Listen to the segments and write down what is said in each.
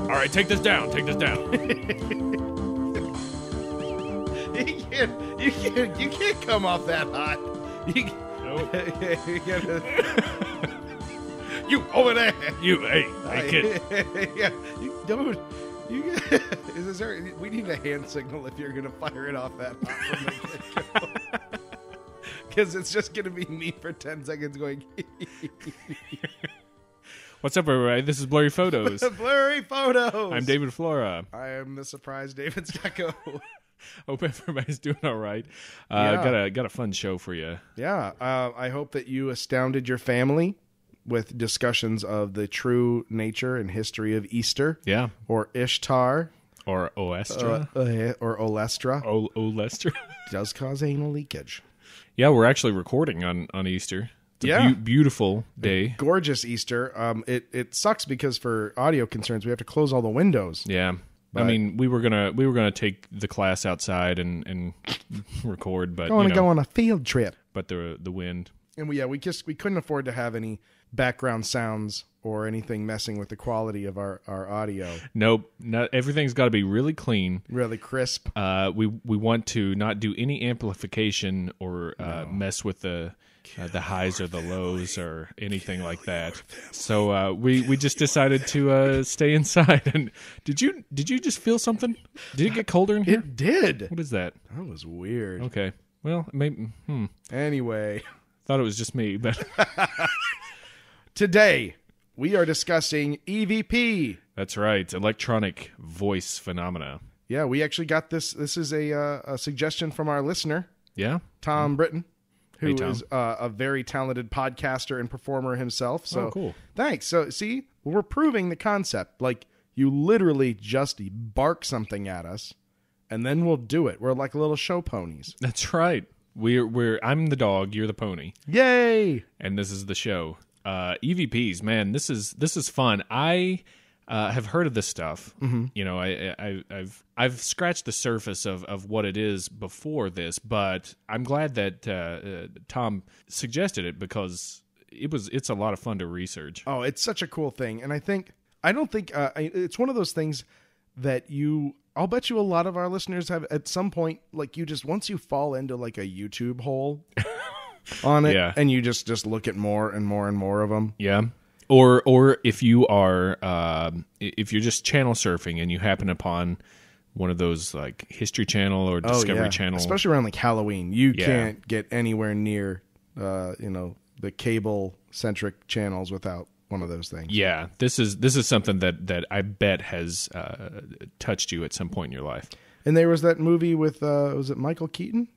All right, take this down. Take this down. You can't come off that hot. Nope. You gotta, you over there. Hey, kid. Yeah, you don't. We need a hand signal if you're gonna fire it off that hot from the get-go. Because it's just gonna be me for 10 seconds going. What's up, everybody? This is Blurry Photos. Blurry Photos. I'm David Flora. I am the surprise David Stecco. Hope everybody's doing all right. Yeah. Got a fun show for you. Yeah, I hope that you astounded your family with discussions of the true nature and history of Easter. Yeah. Or Ishtar. Or Oestra. Or Olestra. Olestra. Does cause anal leakage. Yeah, we're actually recording on Easter. It's a beautiful day. Gorgeous Easter. It sucks because for audio concerns, we have to close all the windows. Yeah. But, I mean, we were gonna take the class outside and record, but I want to go on a field trip. But the wind. And we couldn't afford to have any background sounds or anything messing with the quality of our audio. Nope. Everything's got to be really clean, really crisp. We want to not do any amplification or mess with the highs or the lows or anything like that. So we just decided to stay inside. And did you just feel something? Did it get colder in here? It did. What is that? That was weird. Okay. Well, maybe. Anyway, thought it was just me, but today we are discussing EVP. That's right, electronic voice phenomena. Yeah, we actually got this. This is a suggestion from our listener. Yeah, Tom Britton. Who Tom. is a very talented podcaster and performer himself. So, cool. Thanks. So, see, we're proving the concept. Like, you literally just bark something at us, and then we'll do it. We're like little show ponies. That's right. I'm the dog, you're the pony. Yay! And this is the show. EVPs, man, this is fun. I have heard of this stuff. Mm-hmm. You know, I've scratched the surface of what it is before this, but I'm glad that Tom suggested it because it's a lot of fun to research. Oh, it's such a cool thing, and I don't think it's one of those things that I'll bet you a lot of our listeners have at some point, like once you fall into like a YouTube hole on it, and you just look at more and more and more of them. Yeah. Or if you are if you're just channel surfing and you happen upon one of those like History Channel or Discovery Channel, especially around like Halloween, you can't get anywhere near the cable centric channels without one of those things. Yeah, this is something that I bet has touched you at some point in your life. And there was that movie with was it Michael Keaton?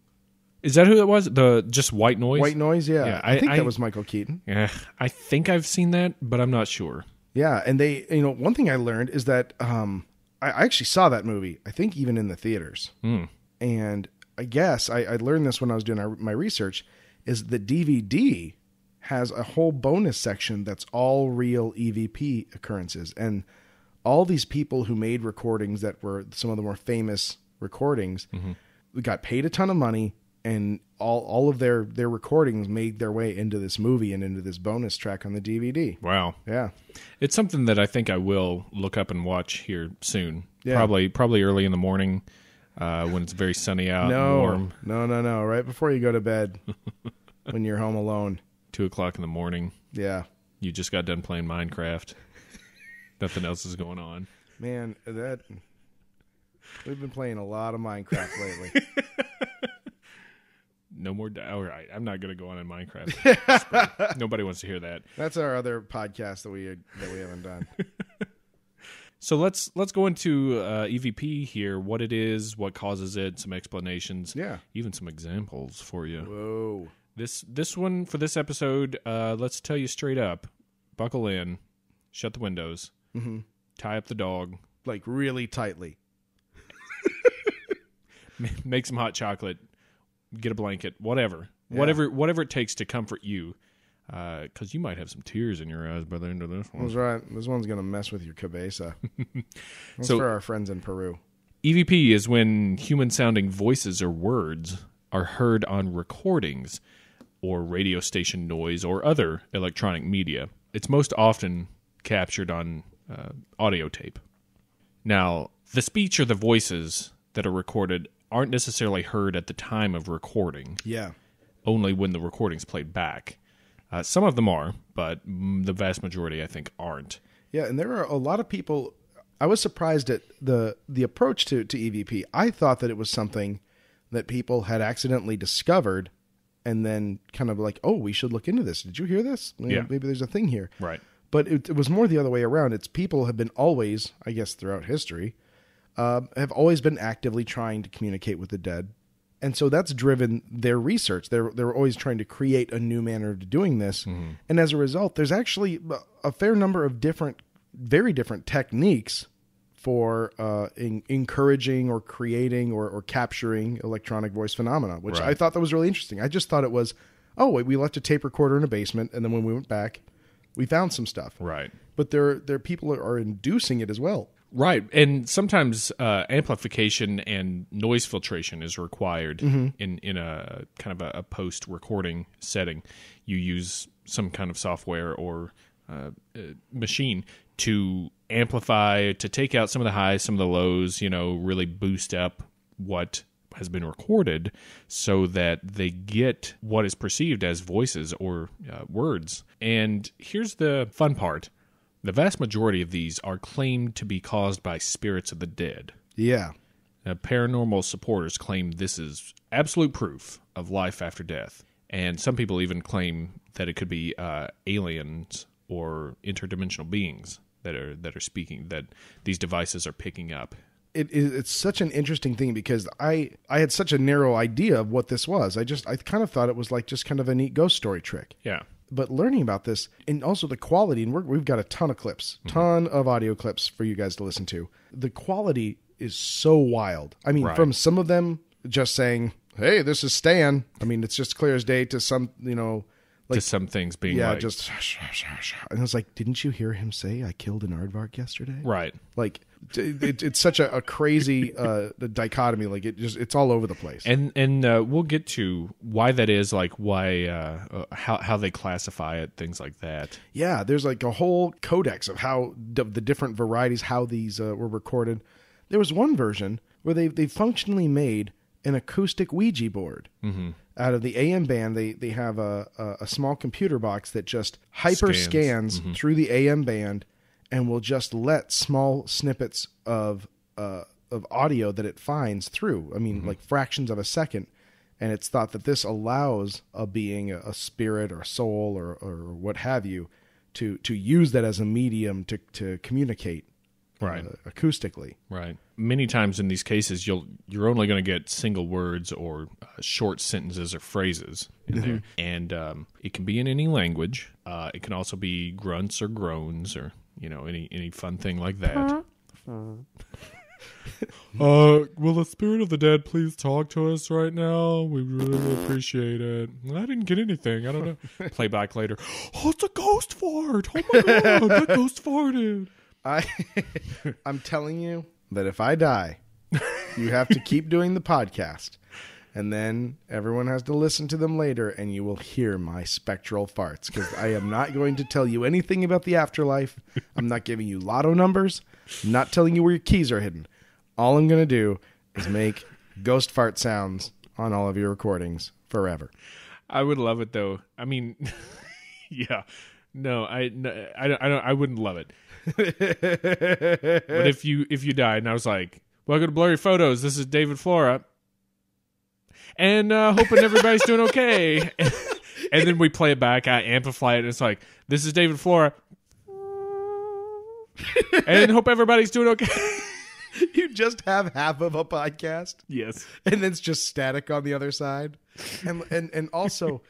Is that who it was? Just White Noise? White Noise, yeah. I think that was Michael Keaton. Yeah, I think I've seen that, but I'm not sure. Yeah, and they, one thing I learned is that I actually saw that movie, I think even in the theaters. And I guess I learned this when I was doing my research, is the DVD has a whole bonus section that's all real EVP occurrences. And all these people who made recordings that were some of the more famous recordings got paid a ton of money. And all of their recordings made their way into this movie and into this bonus track on the DVD. Wow. Yeah. It's something that I think I will look up and watch here soon. Yeah. Probably early in the morning when it's very sunny out and warm. No. Right before you go to bed when you're home alone. 2:00 in the morning. Yeah. You just got done playing Minecraft. Nothing else is going on. Man, we've been playing a lot of Minecraft lately. No more. All right, I'm not going to go on in Minecraft. Nobody wants to hear that. That's our other podcast that we haven't done. So let's go into EVP here. What it is, what causes it, some explanations. Yeah, even some examples for you. Whoa. This one for this episode. Let's tell you straight up. Buckle in. Shut the windows. Tie up the dog. Like really tightly. Make some hot chocolate. Get a blanket, whatever it takes to comfort you, because you might have some tears in your eyes by the end of this one. That's right. This one's gonna mess with your cabeza. That's for our friends in Peru. EVP is when human-sounding voices or words are heard on recordings, or radio station noise, or other electronic media. It's most often captured on audio tape. Now, the speech or the voices that are recorded aren't necessarily heard at the time of recording. Yeah. Only when the recording's played back. Some of them are, but the vast majority, I think, aren't. Yeah, and there are a lot of people. I was surprised at the approach to EVP. I thought that it was something that people had accidentally discovered and then kind of like, oh, we should look into this. Did you hear this? Yeah. Maybe there's a thing here. Right. But it was more the other way around. It's people have been always, I guess throughout history, have always been actively trying to communicate with the dead. And so that's driven their research. They're always trying to create a new manner of doing this. Mm-hmm. And as a result, there's actually a fair number of very different techniques for encouraging or creating or capturing electronic voice phenomena, which I thought that was really interesting. I just thought it was, we left a tape recorder in a basement, and then when we went back, we found some stuff. Right. But there are people that are inducing it as well. Right, and sometimes amplification and noise filtration is required in a kind of a post-recording setting. You use some kind of software or machine to amplify, to take out some of the highs, some of the lows, really boost up what has been recorded so that they get what is perceived as voices or words. And here's the fun part. The vast majority of these are claimed to be caused by spirits of the dead. Yeah. Paranormal supporters claim this is absolute proof of life after death. And some people even claim that it could be aliens or interdimensional beings that are speaking, that these devices are picking up. It's such an interesting thing because I had such a narrow idea of what this was. I kind of thought it was like just kind of a neat ghost story trick. Yeah. But learning about this and also the quality, and we've got a ton of clips, ton of audio clips for you guys to listen to. The quality is so wild. I mean, from some of them just saying, hey, this is Stan. I mean, it's just clear as day to some, to some things being like... just... And I was like, didn't you hear him say, I killed an aardvark yesterday? Right. Like, it's such a crazy dichotomy. Like, it's all over the place. And we'll get to why that is, like why, how they classify it, things like that. Yeah, there's like a whole codex of how the different varieties, how these were recorded. There was one version where they functionally made an acoustic Ouija board. Mm-hmm. Out of the AM band, they have a small computer box that just hyper scans through the AM band and will just let small snippets of audio that it finds through. I mean, like fractions of a second. And it's thought that this allows a being, a spirit or a soul or what have you, to use that as a medium to communicate. Right. Acoustically. Right. Many times in these cases, you're only going to get single words or short sentences or phrases in there. And it can be in any language. It can also be grunts or groans or, any fun thing like that. Will the spirit of the dead please talk to us right now? We really appreciate it. I didn't get anything. I don't know. Play back later. Oh, it's a ghost fart. Oh my God, that ghost farted. I'm telling you that if I die, you have to keep doing the podcast, and then everyone has to listen to them later, and you will hear my spectral farts, because I am not going to tell you anything about the afterlife. I'm not giving you lotto numbers. I'm not telling you where your keys are hidden. All I'm going to do is make ghost fart sounds on all of your recordings forever. I would love it, though. I mean, yeah. No, I wouldn't love it. But if you died and I was like, welcome to Blurry Photos, this is David Flora, and hoping everybody's doing okay. And then we play it back, I amplify it, and it's like, this is David Flora, and hope everybody's doing okay. You just have half of a podcast? Yes. And then it's just static on the other side. And also...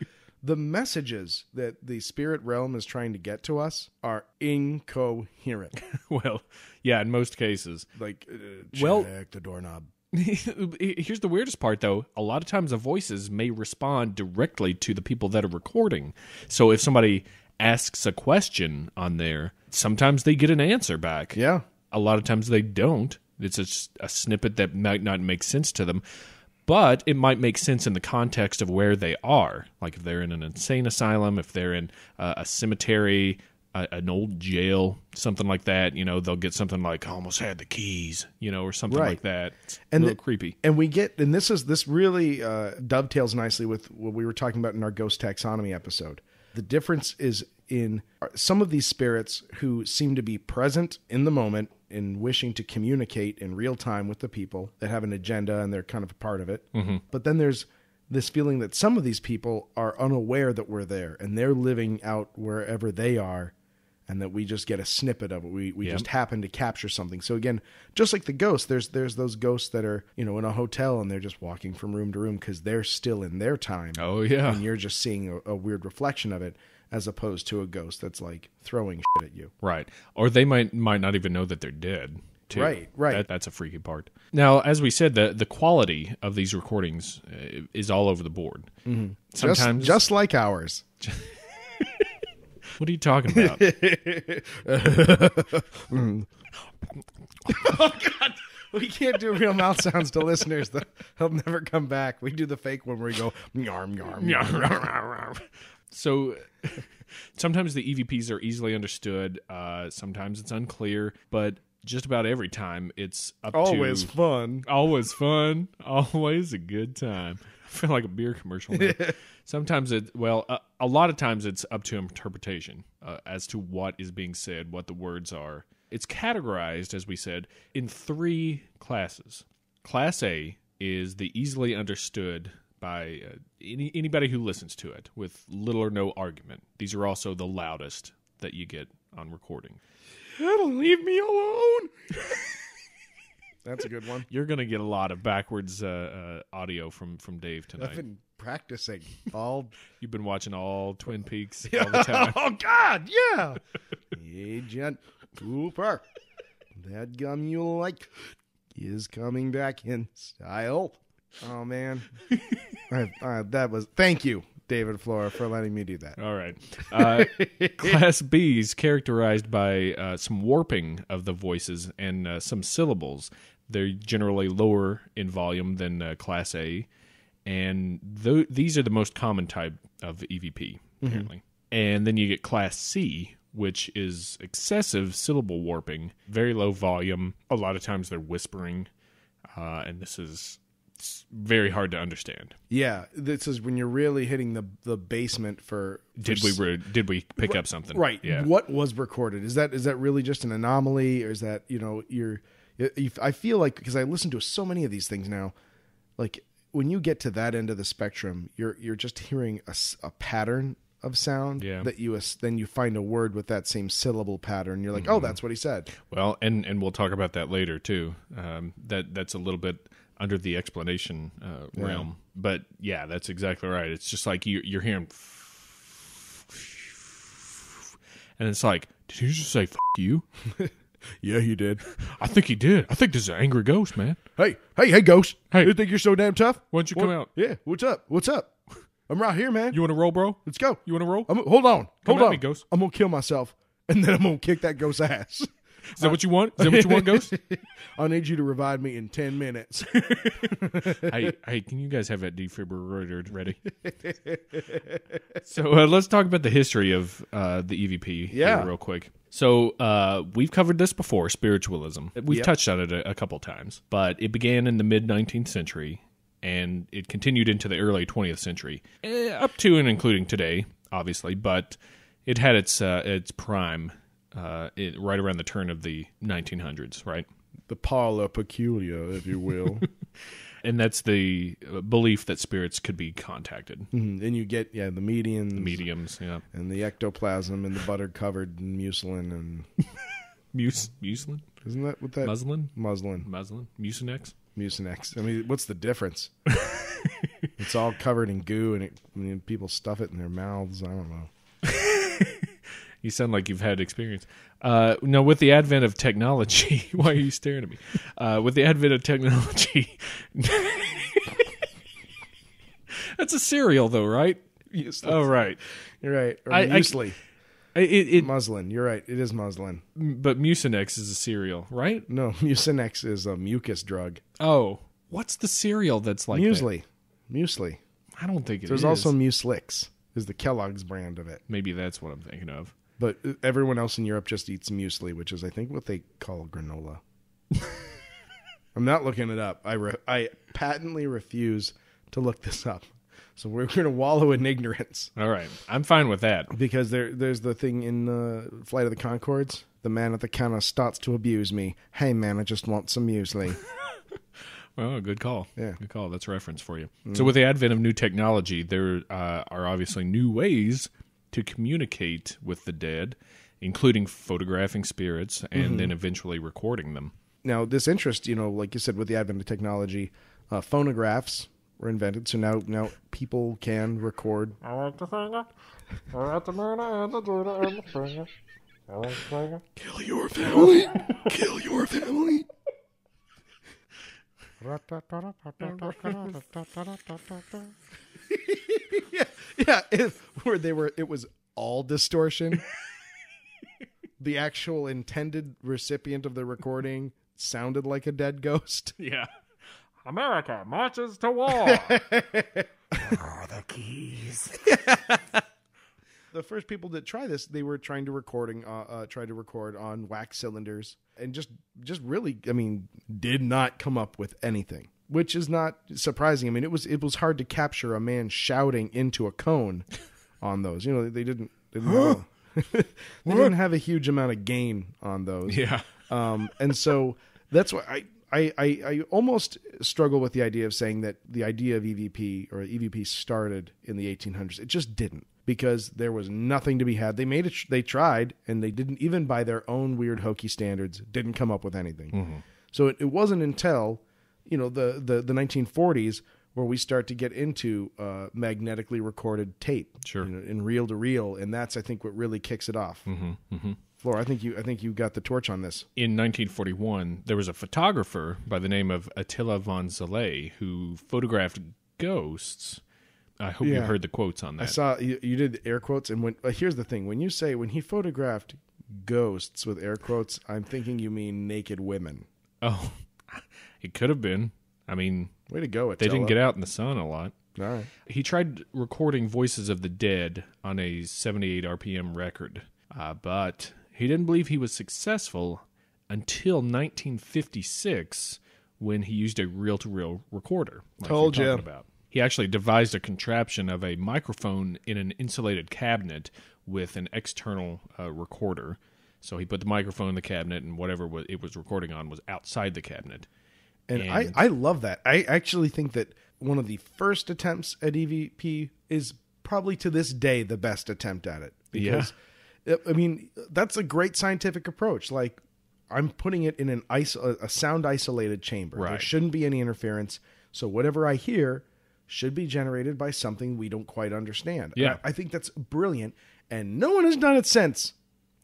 The messages that the spirit realm is trying to get to us are incoherent. Well, yeah, in most cases. Like, check the doorknob. Here's the weirdest part, though. A lot of times the voices may respond directly to the people that are recording. So if somebody asks a question on there, sometimes they get an answer back. Yeah. A lot of times they don't. It's a snippet that might not make sense to them. But it might make sense in the context of where they are. Like if they're in an insane asylum, if they're in a cemetery, an old jail, something like that. They'll get something like "almost had the keys," or something like that. It's a little creepy. And this really dovetails nicely with what we were talking about in our ghost taxonomy episode. The difference is in some of these spirits who seem to be present in the moment and wishing to communicate in real time with the people that have an agenda and they're kind of a part of it. Mm-hmm. But then there's this feeling that some of these people are unaware that we're there and they're living out wherever they are, and that we just get a snippet of it. We just happen to capture something. So again, just like the ghosts, there's those ghosts that are, in a hotel and they're just walking from room to room because they're still in their time. Oh, yeah. And you're just seeing a weird reflection of it, as opposed to a ghost that's like throwing shit at you. Right. Or they might not even know that they're dead, too. Right. That's a freaky part. Now, as we said, the quality of these recordings is all over the board. Mm-hmm. Sometimes just like ours. What are you talking about? Oh, God. We can't do real mouth sounds to listeners. They'll never come back. We do the fake one where we go, yarm, yarm, yarm. So sometimes the EVPs are easily understood. Sometimes it's unclear. But just about every time it's always fun. Always fun. Always a good time. I feel like a beer commercial now. Sometimes a lot of times it's up to interpretation as to what is being said, what the words are. It's categorized, as we said, in 3 classes. Class A is the easily understood by anybody who listens to it with little or no argument. These are also the loudest that you get on recording. Don't leave me alone. That's a good one. You're going to get a lot of backwards audio from Dave tonight. I've been practicing. You've been watching all Twin Peaks all the time. Oh, God, yeah. Agent Cooper, that gum you like is coming back in style. Oh, man. Thank you, David Flora, for letting me do that. All right. Class B is characterized by some warping of the voices and some syllables. They're generally lower in volume than Class A, and these are the most common type of EVP, apparently. Mm-hmm. And then you get Class C, which is excessive syllable warping, very low volume. A lot of times they're whispering, and this is very hard to understand. Yeah, this is when you're really hitting the basement for did we pick up something? Right. Yeah. What was recorded? Is that really just an anomaly, or is that I feel like, because I listen to so many of these things now, like when you get to that end of the spectrum, you're just hearing a pattern of sound that then you find a word with that same syllable pattern. You're like, oh, that's what he said. Well, and we'll talk about that later too. That's a little bit under the explanation realm, but yeah, that's exactly right. It's just like you're hearing, and it's like, did you just say "f you"? Yeah, he did. I think he did. I think this is an angry ghost, man. Hey, ghost. Hey, you think you're so damn tough? Why don't you come out? Yeah, what's up? I'm right here, man. You want to roll, bro? Let's go. You want to roll? Hold on. Hold on. Me, ghost. I'm going to kill myself, and then I'm going to kick that ghost's ass. Is that what you want? Is that what you want, Ghost? I need you to revive me in 10 minutes. Hey, can you guys have that defibrillator ready? So let's talk about the history of the EVP here real quick. So we've covered this before, spiritualism. We've touched on it a couple times, but it began in the mid-19th century, and it continued into the early 20th century, up to and including today, obviously, but it had its prime right around the turn of the 1900s, right? The parlor peculiar, if you will. And that's the belief that spirits could be contacted. Mm-hmm. And you get, the mediums. The mediums, yeah. And the ectoplasm and the butter-covered mucilin and... Mucilin? Isn't that what that... Muslin? Mucinex. Mucinex. I mean, what's the difference? It's all covered in goo, and people stuff it in their mouths. I don't know. You sound like you've had experience. No, with the advent of technology... Why are you staring at me? With the advent of technology... That's a cereal, though, right? Useless. Oh, right. You're right. Or muesli. Muslin. You're right. It is muslin. But Mucinex is a cereal, right? No, Mucinex is a mucus drug. Oh. What's the cereal that's like Muesli. that? Muesli. I don't think it is. There's also Mueslix, is the Kellogg's brand of it. Maybe that's what I'm thinking of. But everyone else in Europe just eats muesli, which is, I think, what they call granola. I'm not looking it up. I patently refuse to look this up. So we're going to wallow in ignorance. All right. I'm fine with that. Because there's the thing in Flight of the Conchords. The man at the counter starts to abuse me. Hey, man, I just want some muesli. Well, good call. Yeah. Good call. That's a reference for you. So with the advent of new technology, there are obviously new ways to communicate with the dead, including photographing spirits and then eventually recording them. Now, this interest, like you said, with the advent of technology, phonographs were invented. So now people can record. I like to sing it. I like to murder and the Judah and the Springer. I like to sing it. Kill your family. Kill your family. Yeah. It was all distortion. The actual intended recipient of the recording sounded like a dead ghost. Yeah. America marches to war. The keys. The first people that try this, they were trying to record on wax cylinders, and just really, did not come up with anything, which is not surprising. I mean, it was hard to capture a man shouting into a cone on those. They didn't have a huge amount of gain on those. Yeah. And so that's why I almost struggle with the idea of saying that the idea of EVP or EVP started in the 1800s. It just didn't, because there was nothing to be had. They tried, and they didn't, even by their own weird hokey standards, didn't come up with anything. Mm-hmm. So it wasn't until, the 1940s where we start to get into magnetically recorded tape, sure, in reel to reel, and that's, I think, what really kicks it off. Mm-hmm. Mm-hmm. Flora, I think you got the torch on this. In 1941, there was a photographer by the name of Attila von Zalay who photographed ghosts. I hope you heard the quotes on that. I saw you did air quotes, and here's the thing: when he photographed ghosts with air quotes, I'm thinking you mean naked women. Oh, it could have been. I mean, way to go! They didn't get out in the sun a lot. All right. He tried recording voices of the dead on a 78 RPM record, but he didn't believe he was successful until 1956, when he used a reel-to-reel recorder. Like Told you. About. He actually devised a contraption of a microphone in an insulated cabinet with an external recorder. So he put the microphone in the cabinet, and whatever it was recording on was outside the cabinet. And I love that. I actually think that one of the first attempts at EVP is probably to this day the best attempt at it. Because, that's a great scientific approach. Like, I'm putting it in a sound isolated chamber. Right. There shouldn't be any interference. So whatever I hear should be generated by something we don't quite understand. Yeah. I think that's brilliant. And no one has done it since.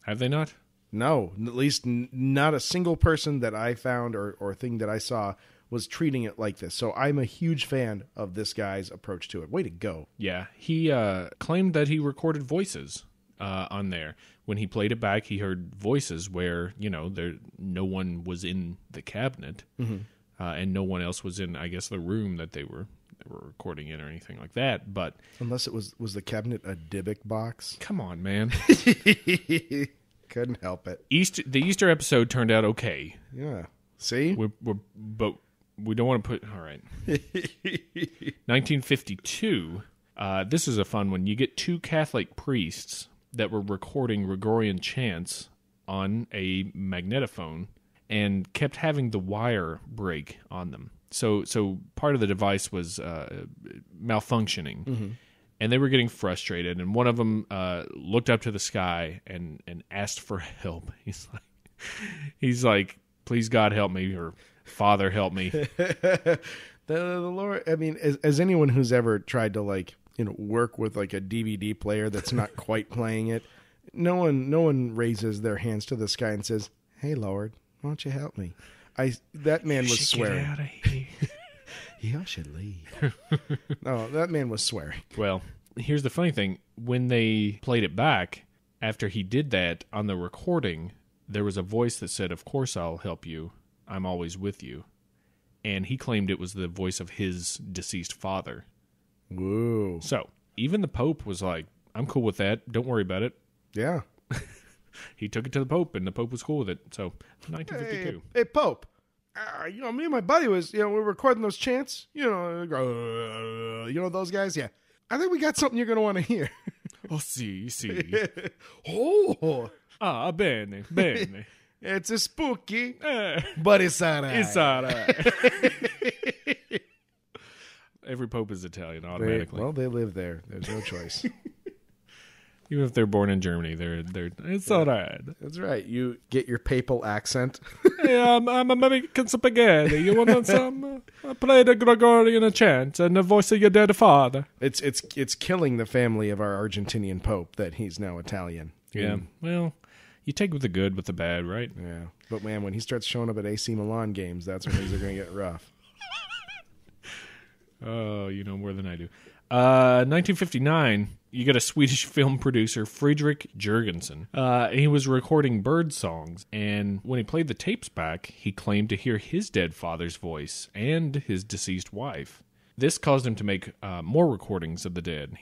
Have they not? No, at least not a single person that I found or thing that I saw was treating it like this. So I'm a huge fan of this guy's approach to it. Way to go. Yeah. He claimed that he recorded voices on there. When he played it back, he heard voices where, no one was in the cabinet, and no one else was in, I guess, the room that they were recording in or anything like that. But unless it was the cabinet a Dybbuk box? Come on, man. Couldn't help it. The Easter episode turned out okay. Yeah. See? But we don't want to put... All right. 1952. This is a fun one. You get two Catholic priests that were recording Gregorian chants on a magnetophone and kept having the wire break on them. So part of the device was malfunctioning, and they were getting frustrated. And one of them looked up to the sky and asked for help. He's like, "Please God help me," or "Father help me." The Lord. I mean, as anyone who's ever tried to work with like a DVD player that's not quite playing it, no one raises their hands to the sky and says, "Hey Lord, why don't you help me?" That man was swearing. Get out of here. Y'all should leave. No, that man was swearing. Well, here's the funny thing. When they played it back, after he did that on the recording, there was a voice that said, "Of course I'll help you. I'm always with you." And he claimed it was the voice of his deceased father. Whoa. So even the Pope was like, "I'm cool with that. Don't worry about it." Yeah. He took it to the Pope, and the Pope was cool with it. So, 1952. Hey, Pope. Me and my buddy was, we were recording those chants. Those guys. Yeah, I think we got something you're gonna want to hear. Oh, sì. Oh, Bene. it's a spooky, but it's alright. It's all right. Every Pope is Italian automatically. They live there. There's no choice. Even if they're born in Germany, they're it's all right. That's right. You get your papal accent. Hey, I'm American spaghetti. You want some? I play the Gregorian chant and the voice of your dead father. It's killing the family of our Argentinian Pope that he's now Italian. Yeah. Well, you take with the good with the bad, right? Yeah. But man, when he starts showing up at AC Milan games, that's when things are going to get rough. Oh, you know more than I do. 1959, you get a Swedish film producer, Fredrik Jurgensen. He was recording bird songs, and when he played the tapes back, he claimed to hear his dead father's voice and his deceased wife. This caused him to make more recordings of the dead.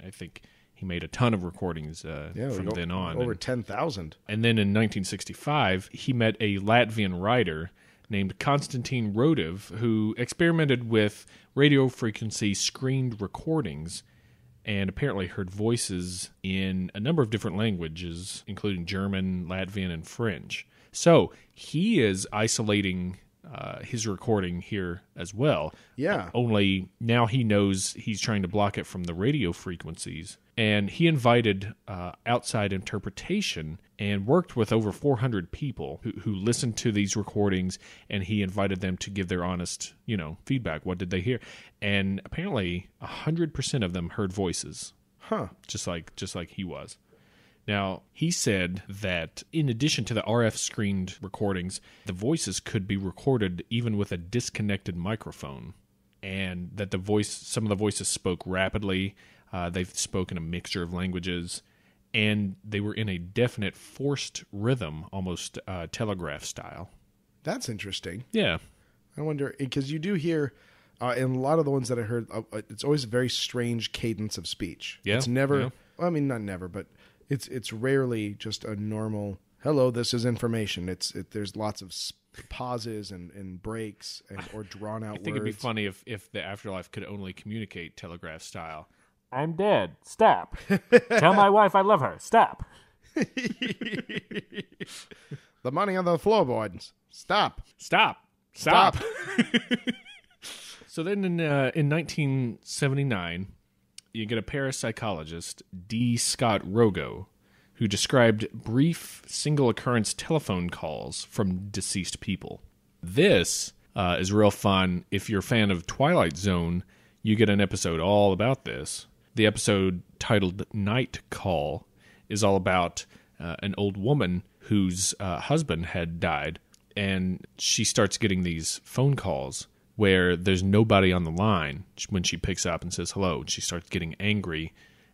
I think he made a ton of recordings from then on. Over 10,000. And then in 1965, he met a Latvian writer named Konstantin Rodev, who experimented with radio frequency screened recordings and apparently heard voices in a number of different languages, including German, Latvian, and French. So he is isolating his recording here as well. Yeah. Only now he knows he's trying to block it from the radio frequencies. And he invited outside interpretation and worked with over 400 people who listened to these recordings, and he invited them to give their honest, feedback. What did they hear? And apparently 100% of them heard voices. Huh. Just like he was. Now, he said that in addition to the RF screened recordings, the voices could be recorded even with a disconnected microphone, and that some of the voices spoke rapidly. They've spoken a mixture of languages, and they were in a definite forced rhythm, almost telegraph style. That's interesting. Yeah. I wonder, because you do hear, in a lot of the ones that I heard, it's always a very strange cadence of speech. Yeah. It's never, Yeah. Well, I mean, not never, but it's rarely just a normal, hello, this is information. There's lots of pauses and breaks or drawn out words. I think it'd be funny if the afterlife could only communicate telegraph style. I'm dead. Stop. Tell my wife I love her. Stop. The money on the floorboards. Stop. So then in 1979, you get a parapsychologist, D. Scott Rogo, who described brief single-occurrence telephone calls from deceased people. This is real fun. If you're a fan of Twilight Zone, you get an episode all about this. The episode titled Night Call is all about an old woman whose husband had died, and she starts getting these phone calls where there's nobody on the line when she picks up and says hello. She starts getting angry,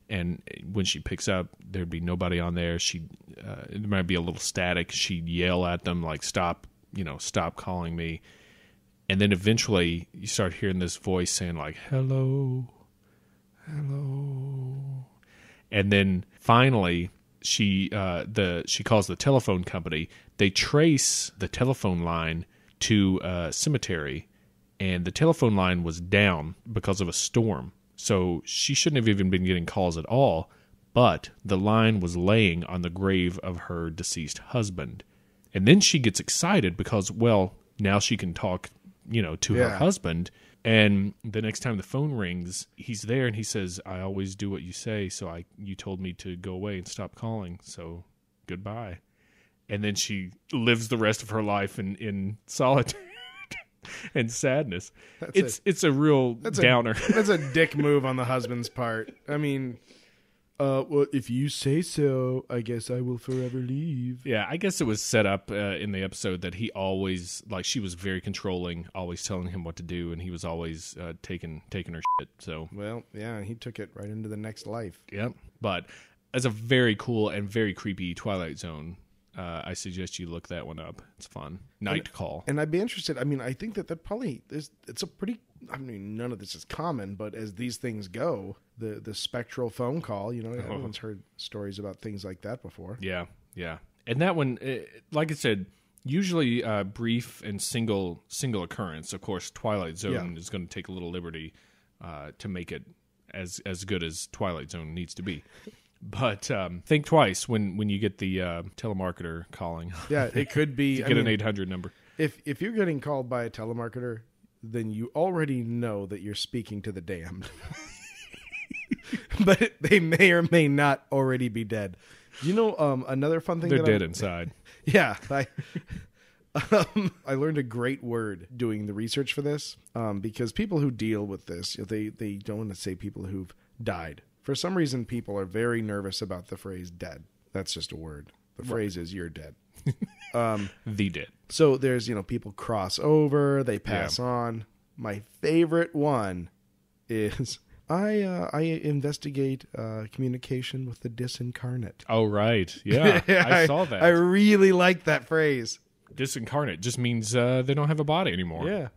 and when she picks up, there'd be nobody on there. There might be a little static. She'd yell at them like, stop calling me. And then eventually you start hearing this voice saying like, hello. And then finally she calls the telephone company. They trace the telephone line to a cemetery, and the telephone line was down because of a storm. So she shouldn't have even been getting calls at all, but the line was laying on the grave of her deceased husband. And then she gets excited because, well, now she can talk, to her husband. And the next time the phone rings, he's there and he says, I always do what you say, so you told me to go away and stop calling, so goodbye. And then she lives the rest of her life in solitude and sadness. It's a real downer. That's a dick move on the husband's part. I mean, well, if you say so, I guess I will forever leave. Yeah, I guess it was set up in the episode that he always, she was very controlling, always telling him what to do, and he was always taking her shit. So, well, yeah, he took it right into the next life. Yep. But as a very cool and very creepy Twilight Zone, I suggest you look that one up. It's fun. Night Call. And I'd be interested. I mean, I think that probably it's a pretty. I mean, none of this is common, but as these things go, the spectral phone call. Everyone's heard stories about things like that before. Yeah, Yeah. And that one, like I said, usually brief and single occurrence. Of course, Twilight Zone is going to take a little liberty to make it as good as Twilight Zone needs to be. But think twice when you get the telemarketer calling. Yeah, it could be. Get an 800 number. If you're getting called by a telemarketer, then you already know that you're speaking to the damned. But they may or may not already be dead. You know, another fun thing. They're dead inside. Yeah, I learned a great word doing the research for this, because people who deal with this, they don't want to say people who've died. For some reason, people are very nervous about the phrase "dead." That's just a word. The phrase is "you're dead." The dead. So there's people cross over, they pass on. My favorite one is I investigate communication with the disincarnate. Oh, right. Yeah, I saw that. I really like that phrase. Disincarnate just means they don't have a body anymore. Yeah.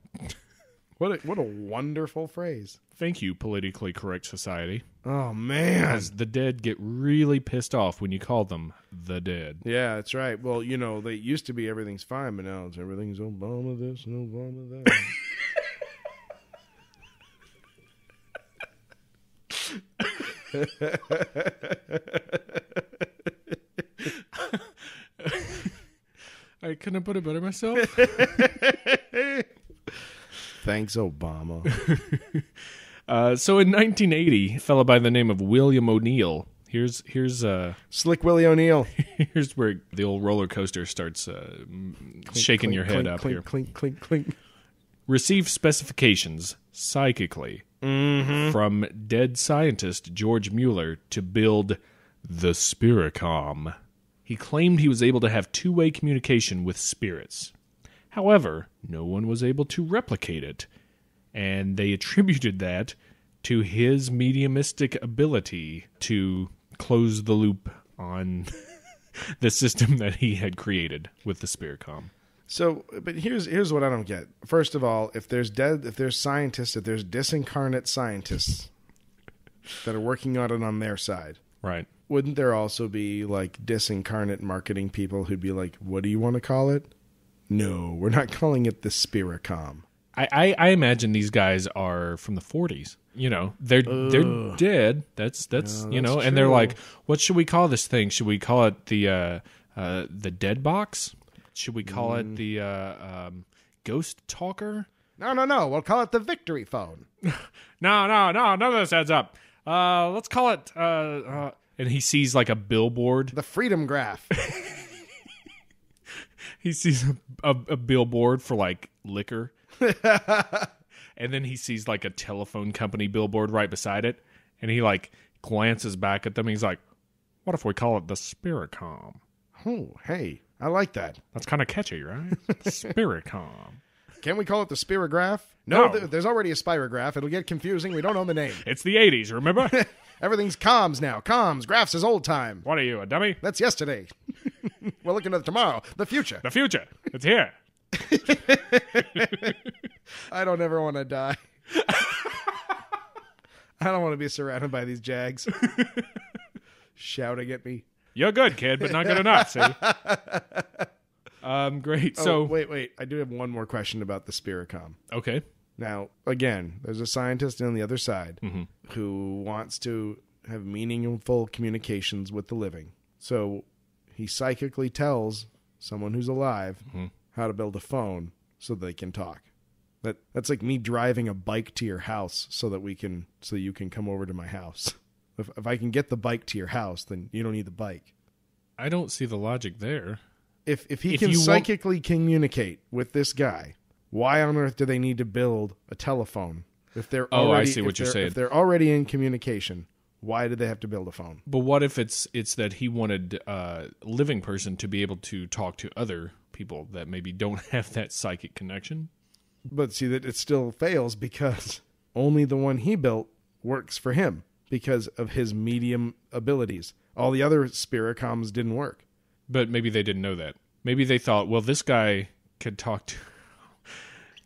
What a wonderful phrase. Thank you, politically correct society. Oh, man. Because the dead get really pissed off when you call them the dead. Yeah, that's right. Well, they used to be everything's fine, but now it's everything's Obama this and Obama that. I couldn't put it better myself. Thanks, Obama. So in 1980, a fellow by the name of William O'Neill. Here's Slick Willie O'Neill. Here's where the old roller coaster starts shaking your head up here. Clink, clink, clink. Received specifications psychically from dead scientist George Mueller to build the Spiricom. He claimed he was able to have two-way communication with spirits. However, no one was able to replicate it, and they attributed that to his mediumistic ability to close the loop on the system that he had created with the Spiricom. So, but here's what I don't get. First of all, if there's scientists, if there's disincarnate scientists that are working on it on their side, right? Wouldn't there also be like disincarnate marketing people who'd be like, "What do you want to call it?" No, we're not calling it the Spiricom. I imagine these guys are from the 40s. They're dead. That's and they're like, what should we call this thing? Should we call it the dead box? Should we call it the ghost talker? No. We'll call it the victory phone. No. None of this adds up. Let's call it. And he sees like a billboard. The freedom graph. He sees a billboard for like liquor. And then he sees like a telephone company billboard right beside it. And he like glances back at them. And he's like, what if we call it the Spiricom? Oh, hey, I like that. That's kind of catchy, right? Spiricom. Can't we call it the Spirograph? No. There's already a Spirograph. It'll get confusing. We don't know the name. It's the 80s, remember? Everything's comms now. Comms. Graphs is old time. What are you, a dummy? That's yesterday. We're looking at tomorrow. The future. The future. It's here. I don't ever want to die. I don't want to be surrounded by these jags shouting at me. You're good, kid, but not good enough, see? Great. So wait. I do have one more question about the Spiricom. Okay. Now, again, there's a scientist on the other side who wants to have meaningful communications with the living. So he psychically tells someone who's alive how to build a phone so they can talk. That's like me driving a bike to your house so you can come over to my house. If I can get the bike to your house, then you don't need the bike. I don't see the logic there. If he can psychically communicate with this guy, why on earth do they need to build a telephone? If they're already, I see what you're saying. If they're already in communication, why did they have to build a phone? But what if it's that he wanted a living person to be able to talk to other people that maybe don't have that psychic connection? But see, that it still fails because only the one he built works for him because of his medium abilities. All the other Spiricoms didn't work. But maybe they didn't know that. Maybe they thought, well, this guy could talk to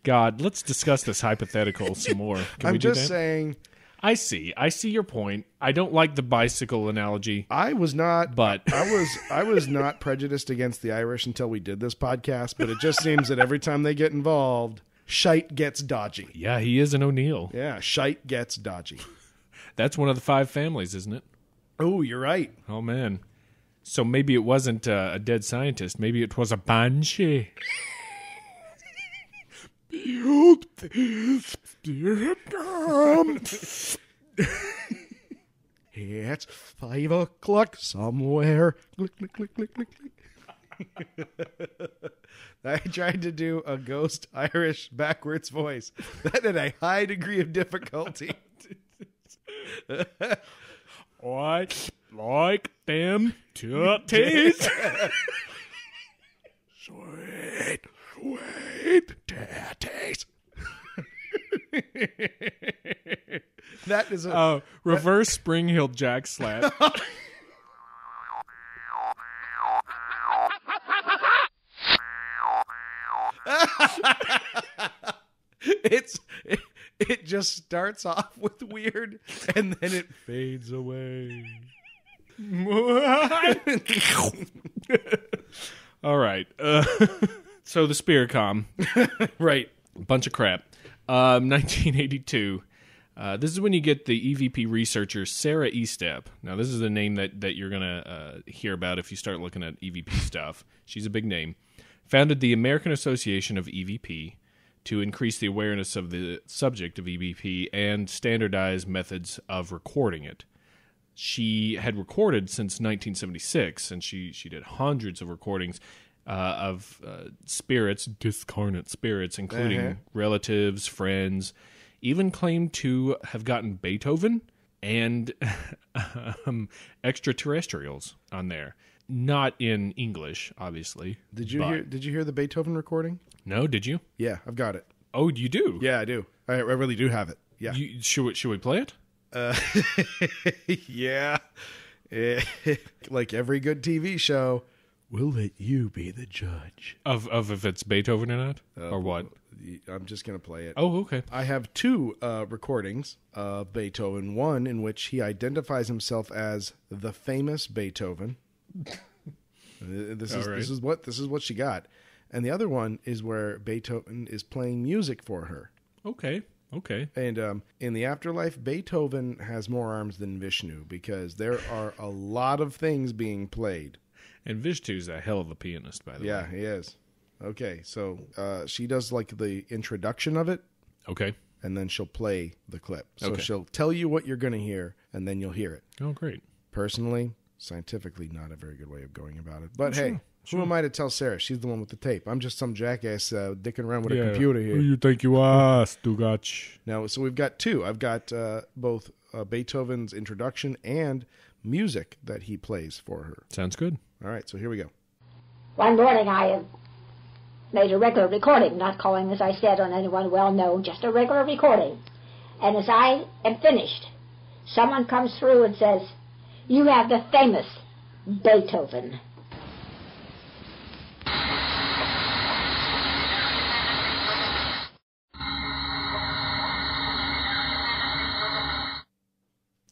God. Let's discuss this hypothetical some more. Can we do that? I'm just saying, I see your point. I don't like the bicycle analogy. I was not, but I was not prejudiced against the Irish until we did this podcast. But it just seems that every time they get involved, shite gets dodgy. Yeah, he is an O'Neill. Yeah, shite gets dodgy. That's one of the 5 families, isn't it? Oh, you're right. Oh man. So maybe it wasn't a dead scientist. Maybe it was a banshee. Behold this spirit come. It's 5 o'clock somewhere. Click, click, click, click, click, click. I tried to do a ghost Irish backwards voice. That had a high degree of difficulty. I like them titties. Sweet, sweet tatties. That is a reverse Spring Hill Jack slap. It just starts off with weird and then it fades away. All right. So the Spirit-Com. Right. Bunch of crap. 1982. This is when you get the EVP researcher Sarah Estep. Now, this is a name that you're going to hear about if you start looking at EVP stuff. She's a big name. Founded the American Association of EVP to increase the awareness of the subject of EVP and standardize methods of recording it. She had recorded since 1976, and she did hundreds of recordings of spirits, discarnate spirits, including relatives, friends, even claimed to have gotten Beethoven and extraterrestrials on there. Not in English, obviously. Did you hear the Beethoven recording? No, did you? Yeah, I've got it. Oh, you do? Yeah, I do. I really do have it. Yeah. Should we play it? Yeah. Like every good TV show, we'll let you be the judge. Of if it's Beethoven or not? Or what? I'm just going to play it. Oh, okay. I have 2 recordings of Beethoven. One in which he identifies himself as the famous Beethoven. This is what she got. And the other one is where Beethoven is playing music for her. Okay. And in the afterlife, Beethoven has more arms than Vishnu because there are a lot of things being played. And Vishnu's a hell of a pianist, by the way. Yeah, he is. Okay, so she does like the introduction of it. Okay. And then she'll play the clip. So Okay. she'll tell you what you're going to hear, and then you'll hear it. Oh, great. Personally, scientifically, not a very good way of going about it. But hey, who am I to tell Sarah? She's the one with the tape. I'm just some jackass dicking around with a computer here. Who you think you are, Stugach? Now, so we've got 2. I've got both Beethoven's introduction and music that he plays for her. Sounds good. All right, so here we go. One morning I made a regular recording, not calling, as I said, on anyone well-known, just a regular recording. And as I am finished, someone comes through and says, "You have the famous Beethoven."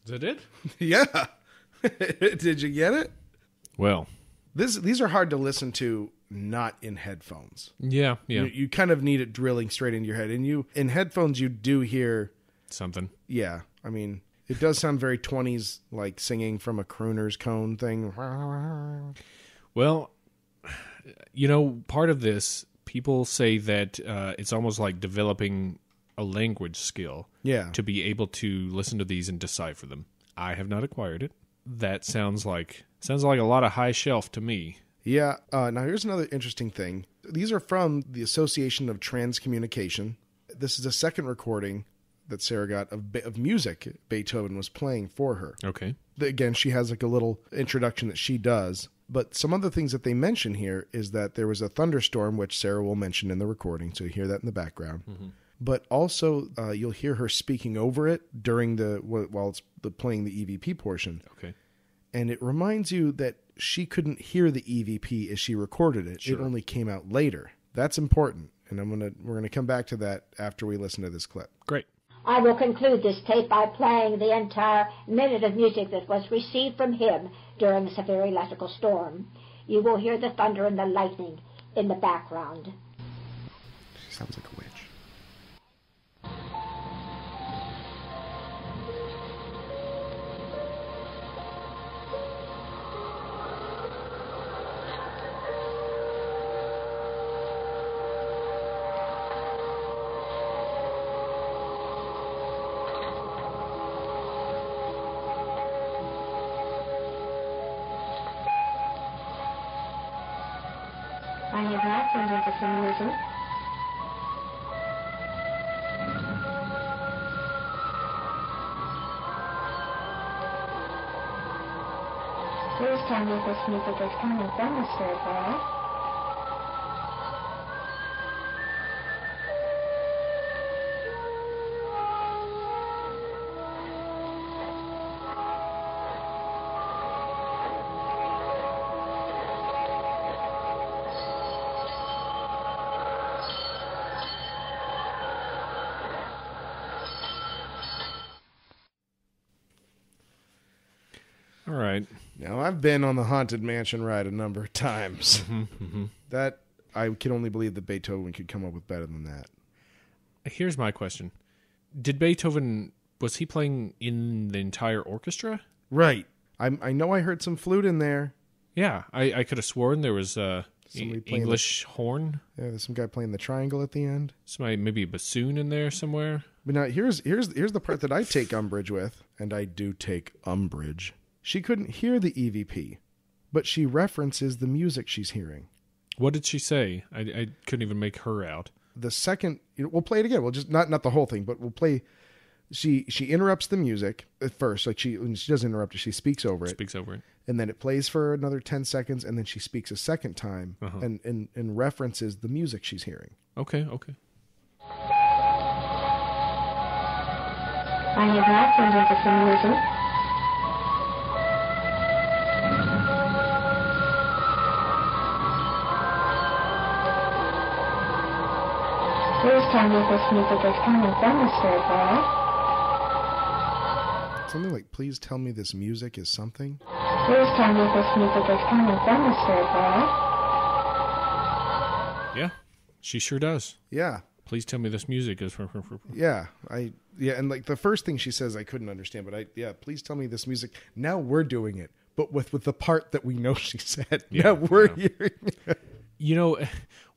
Is that it? Yeah. Did you get it? Well, These are hard to listen to not in headphones. yeah. You kind of need it drilling straight into your head. And in headphones, you do hear... Something. Yeah, I mean, it does sound very 20s, like singing from a crooner's cone thing. Well, part of this, people say that it's almost like developing a language skill. Yeah. To be able to listen to these and decipher them. I have not acquired it. That sounds like a lot of high shelf to me. Yeah. Now, here's another interesting thing. These are from the Association of Transcommunication. This is a second recording that Sarah got of music Beethoven was playing for her. Okay. Again, she has like a little introduction that she does. But some other things that they mention here is that there was a thunderstorm, which Sarah will mention in the recording, so you hear that in the background. Mm-hmm. But also, you'll hear her speaking over it during while it's playing the EVP portion. Okay. And it reminds you that she couldn't hear the EVP as she recorded it. Sure. It only came out later. That's important. And we're gonna come back to that after we listen to this clip. Great. I will conclude this tape by playing the entire minute of music that was received from him during the severe electrical storm. You will hear the thunder and the lightning in the background. She sounds like a witch. I have not turned into some music. Please tell me if this music is coming from the spirit world. All right. Now, I've been on the Haunted Mansion ride a number of times. That, I can only believe that Beethoven could come up with better than that. Here's my question. Did Beethoven, was he playing in the entire orchestra? Right. I know I heard some flute in there. Yeah, I could have sworn there was Somebody playing English horn. Yeah, there's some guy playing the triangle at the end. Somebody, maybe a bassoon in there somewhere. But now, here's the part that I take umbrage with, and I do take umbrage. She couldn't hear the EVP, but she references the music she's hearing. What did she say? I couldn't even make her out. The second, we'll play it again. We'll just not the whole thing, but we'll play. She interrupts the music at first, like when she doesn't interrupt it, she speaks over it. Speaks over it. And then it plays for another 10 seconds, and then she speaks a second time and references the music she's hearing. Okay. I have not turned into some music. Please tell me if this music is coming from the spirit world. Something like, please tell me this music is something. Please tell me if this music is coming from the spirit world. Yeah, she sure does. Yeah. Please tell me this music is from. Yeah. And like the first thing she says I couldn't understand, but please tell me this music. Now we're doing it, but with the part that we know she said. Yeah, now we're hearing it. You know,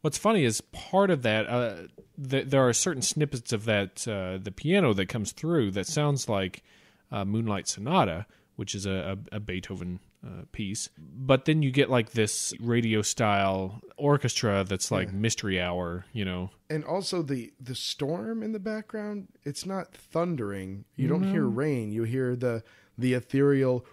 what's funny is part of that, there are certain snippets of that, the piano that comes through that sounds like Moonlight Sonata, which is a Beethoven piece. But then you get like this radio-style orchestra that's like Mystery Hour, you know. And also the storm in the background, it's not thundering. You don't hear rain. You hear the ethereal...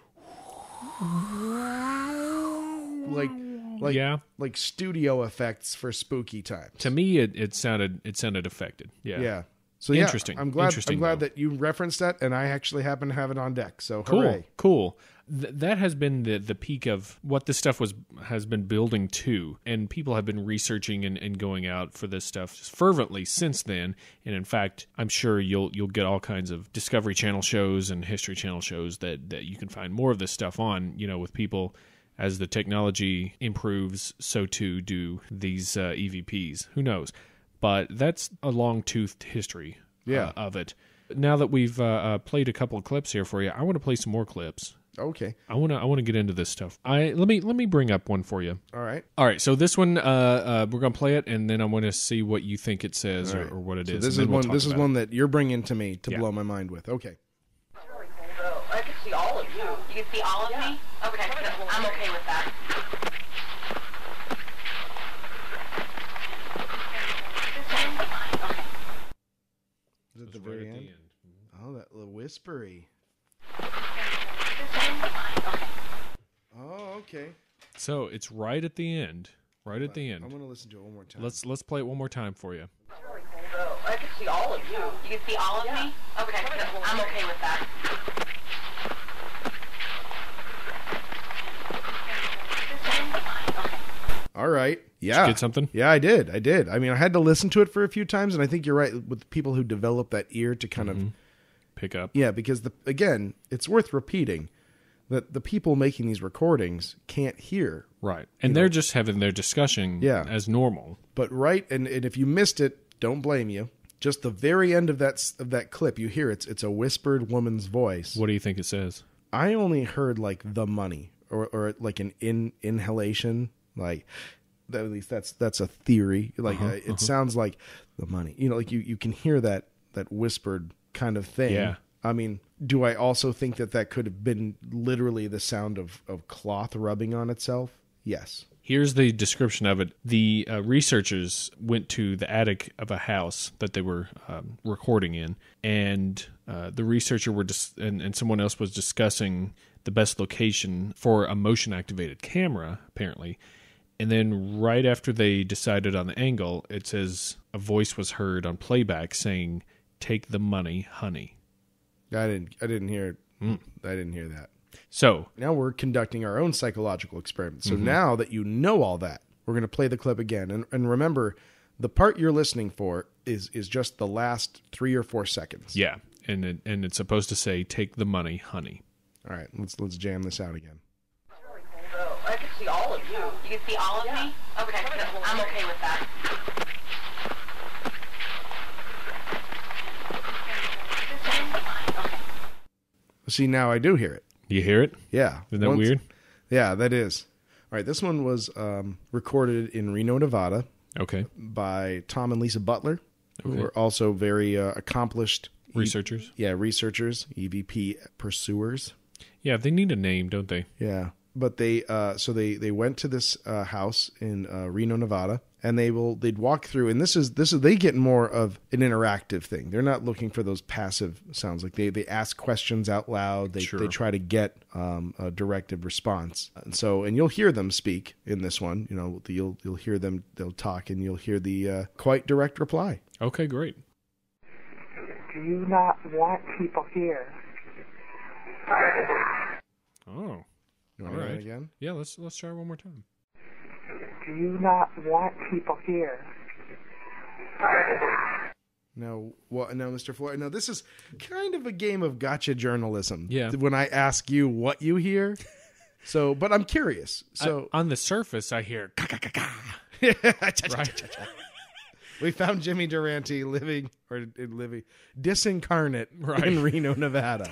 like studio effects for spooky times. To me, it sounded affected. Yeah. So interesting. I'm glad that you referenced that, and I actually happen to have it on deck. So hooray. Cool. That has been the peak of what this stuff has been building to, and people have been researching and going out for this stuff fervently since then. And in fact, I'm sure you'll get all kinds of Discovery Channel shows and History Channel shows that you can find more of this stuff on. You know, with people. As the technology improves, so too do these EVPs. Who knows? But that's a long-toothed history of it. Now that we've played a couple of clips here for you, I want to play some more clips. Okay. I want to get into this stuff. Let me bring up one for you. All right. So this one we're gonna play it, and then I want to see what you think it says or what it is. This is one that you're bringing to me to blow my mind with. Okay. I can see all of you. You can see all of me? Okay, I'm okay with that. Is it the very end? Oh, that little whispery. Oh, okay. So it's right at the end. Right at the end. I'm going to listen to it one more time. Let's play it one more time for you. I can see all of you. You can see all of me? Okay, I'm okay with that. All right. Yeah. Did you get something? Yeah, I did. I mean, I had to listen to it for a few times, and I think you're right with people who develop that ear to kind of pick up. Yeah, because again, it's worth repeating that the people making these recordings can't hear. Right. And they're just having their discussion as normal. But and if you missed it, don't blame you. Just the very end of that clip, you hear it's a whispered woman's voice. What do you think it says? I only heard like the money or like an inhalation, like at least that's a theory. Like it sounds like the money. You know, like you can hear that whispered kind of thing. Yeah. I mean, do I also think that could have been literally the sound of cloth rubbing on itself? Yes. Here's the description of it. The researchers went to the attic of a house that they were recording in, and the researcher and someone else was discussing the best location for a motion-activated camera, apparently. And then right after they decided on the angle, it says a voice was heard on playback saying, "Take the money, honey." I didn't hear it. I didn't hear that. So now we're conducting our own psychological experiment. So now that you know all that, we're going to play the clip again. And remember, the part you're listening for is just the last 3 or 4 seconds. Yeah, and it's supposed to say, "Take the money, honey." All right, let's jam this out again. So I can see all of you. You can see all of me? Okay, I'm okay with that. Okay. See, now I do hear it. You hear it? Yeah. Isn't that weird? Yeah, that is. All right, this one was recorded in Reno, Nevada. Okay. By Tom and Lisa Butler, who are also very accomplished researchers. Researchers, EVP pursuers. Yeah, they need a name, don't they? Yeah, but they went to this house in Reno, Nevada, and they'd walk through, and this is they get more of an interactive thing. They're not looking for those passive sounds. Like they ask questions out loud. They try to get a directive response. And you'll hear them speak in this one. You know, you'll hear them. They'll talk, and you'll hear the quite direct reply. Okay, great. Do you not want people here? Oh. You want to hear it again? Yeah, let's try it one more time. Do you not want people here? No, Mr. Floyd. No, this is kind of a game of gotcha journalism. Yeah. When I ask you what you hear, but I'm curious. So on the surface, I hear right. We found Jimmy Durante living disincarnate in Reno, Nevada.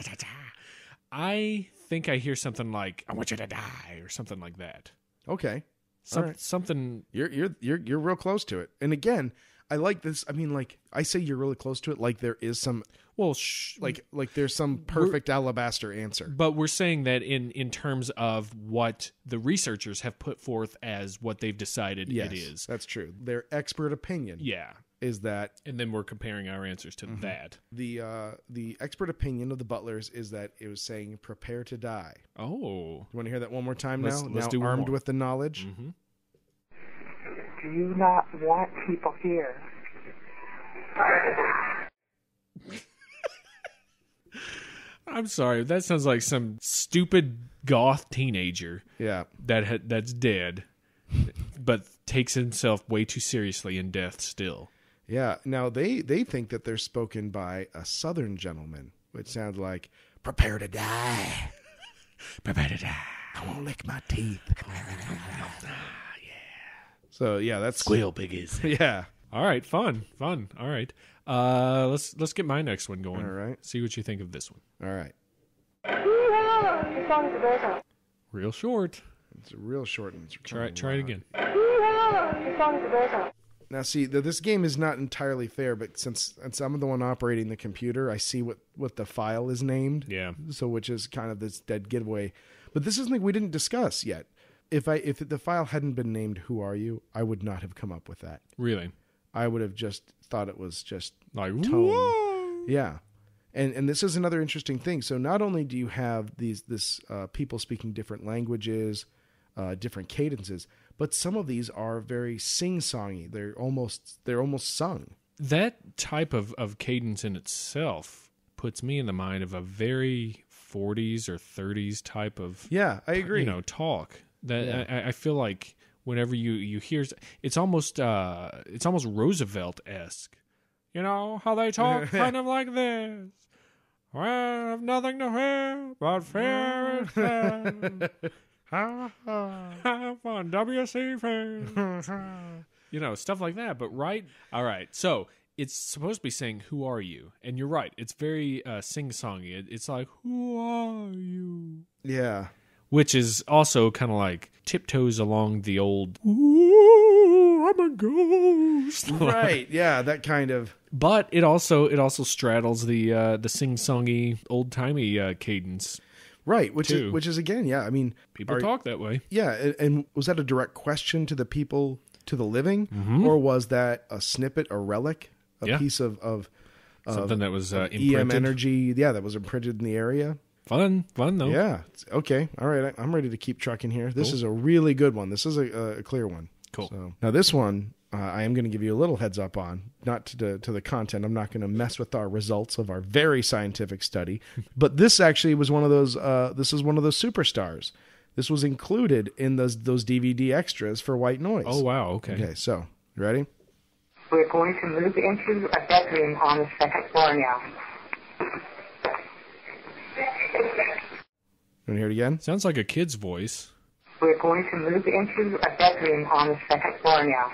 I think I hear something like "I want you to die" or something like that. Okay. Something. You're real close to it. And again, I like this. I mean, like I say, you're really close to it. Like there is some. Well, like there's some perfect alabaster answer. But we're saying that in terms of what the researchers have put forth as what they've decided it is. That's true. Their expert opinion. Yeah. Is that, and then we're comparing our answers to that. The expert opinion of the Butlers is that it was saying "prepare to die." Oh, you want to hear that one more time? Let's do armed more. With the knowledge. Do you not want people here? I'm sorry, that sounds like some stupid goth teenager. Yeah, that's dead, but takes himself way too seriously in death still. Yeah. Now they think that they're spoken by a Southern gentleman, which sounds like "prepare to die, prepare to die. I won't lick my teeth." Yeah. So yeah, that's squeal piggies. Yeah. All right. Fun. All right. Let's get my next one going. All right. See what you think of this one. All right. Real short. It's a real short one. Try it again. Now, see, this game is not entirely fair, but since I'm the one operating the computer, I see what the file is named. Yeah. So, which is kind of this dead giveaway. But this is something we didn't discuss yet. If the file hadn't been named "Who Are You," I would not have come up with that. Really? I would have just thought it was just like tone. Whoa! Yeah. And this is another interesting thing. So not only do you have this people speaking different languages, different cadences, but some of these are very sing-songy. They're almost sung. That type of cadence in itself puts me in the mind of a very 40s or 30s type of I agree. Talk that I feel like whenever you hear, it's almost Roosevelt-esque. You know how they talk, kind of like this. Well, I have nothing to fear but fear itself. Have fun, WC fan. You know, stuff like that. But all right. So it's supposed to be saying, "Who are you?" And you're right. It's very sing-songy. It's like, "Who are you?" Yeah. Which is also kind of like tiptoes along the old, "Ooh, I'm a ghost." Right. Yeah. That kind of. But it also straddles the sing-songy old-timey cadence. Right, which is again, yeah. I mean, People talk that way. Yeah, and was that a direct question to the people, to the living, or was that a snippet, a relic, a piece of something that was EM imprinted? energy? Yeah, that was imprinted in the area. Fun though. Yeah. Okay. All right. I'm ready to keep trucking here. This is a really good one. This is a clear one. Cool. So, now this one, I am going to give you a little heads up on, not to the content. I'm not going to mess with our results of our very scientific study, but this actually was one of those. This is one of those superstars. This was included in those DVD extras for White Noise. Oh wow. Okay. Okay. So you ready? We're going to move into a bedroom on the second floor now. Want to hear it again? Sounds like a kid's voice. We're going to move into a bedroom on the second floor now.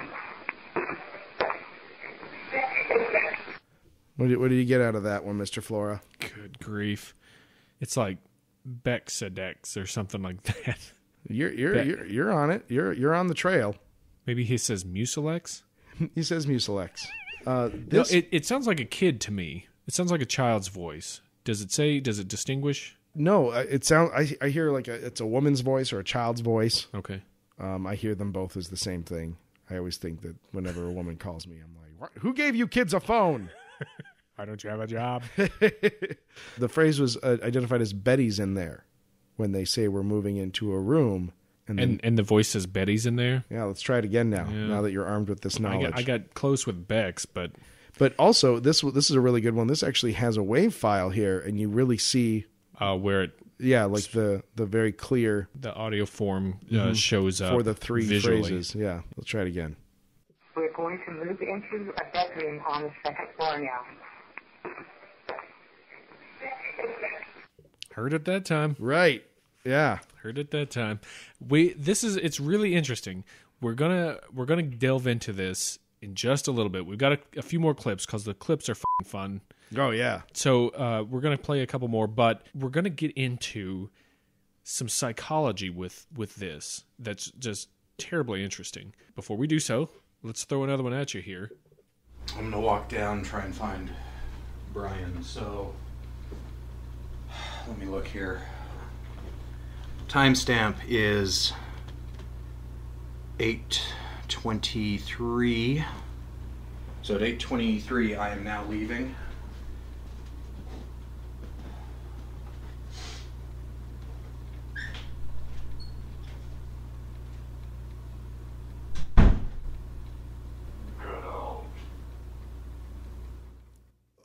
What did you get out of that one, Mr. Flora? Good grief! It's like Bexadex or something like that. You're on it. You're on the trail. Maybe he says Mucilex. He says Mucilex. It sounds like a kid to me. It sounds like a child's voice. Does it distinguish? No, it sounds. I hear like it's a woman's voice or a child's voice. Okay. I hear them both as the same thing. I always think that whenever a woman calls me, I'm like, what? Who gave you kids a phone? Why don't you have a job? The phrase was identified as Betty's in there when they say we're moving into a room. And the voice says Betty's in there? Yeah, let's try it again now. Yeah. Now that you're armed with this knowledge. I got close with Bex, but also this is a really good one. This actually has a wave file here, and you really see where it. Yeah, like the very clear. The audio form shows up for the three visually. phrases. Yeah, let's try it again. We're going to move into a bedroom on the second floor now. Heard it that time. Right. Yeah. Heard it that time. It's really interesting. We're gonna delve into this in just a little bit. We've got a few more clips because the clips are fun. Oh yeah. So we're gonna play a couple more, but we're gonna get into some psychology with this. That's just terribly interesting. Before we do so, let's throw another one at you here. I'm gonna walk down and try and find Brian. So let me look here. Timestamp is 8:23. So at 8:23, I am now leaving.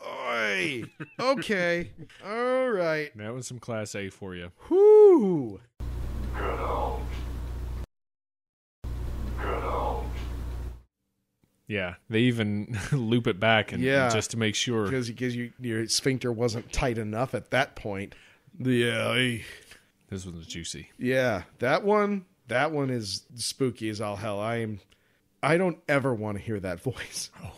Oi. Okay. All right. That was some Class A for you. Whoo. Yeah, they even loop it back and just to make sure because your sphincter wasn't tight enough at that point. Yeah, this one's juicy. Yeah, that one is spooky as all hell. I don't ever want to hear that voice. Oh,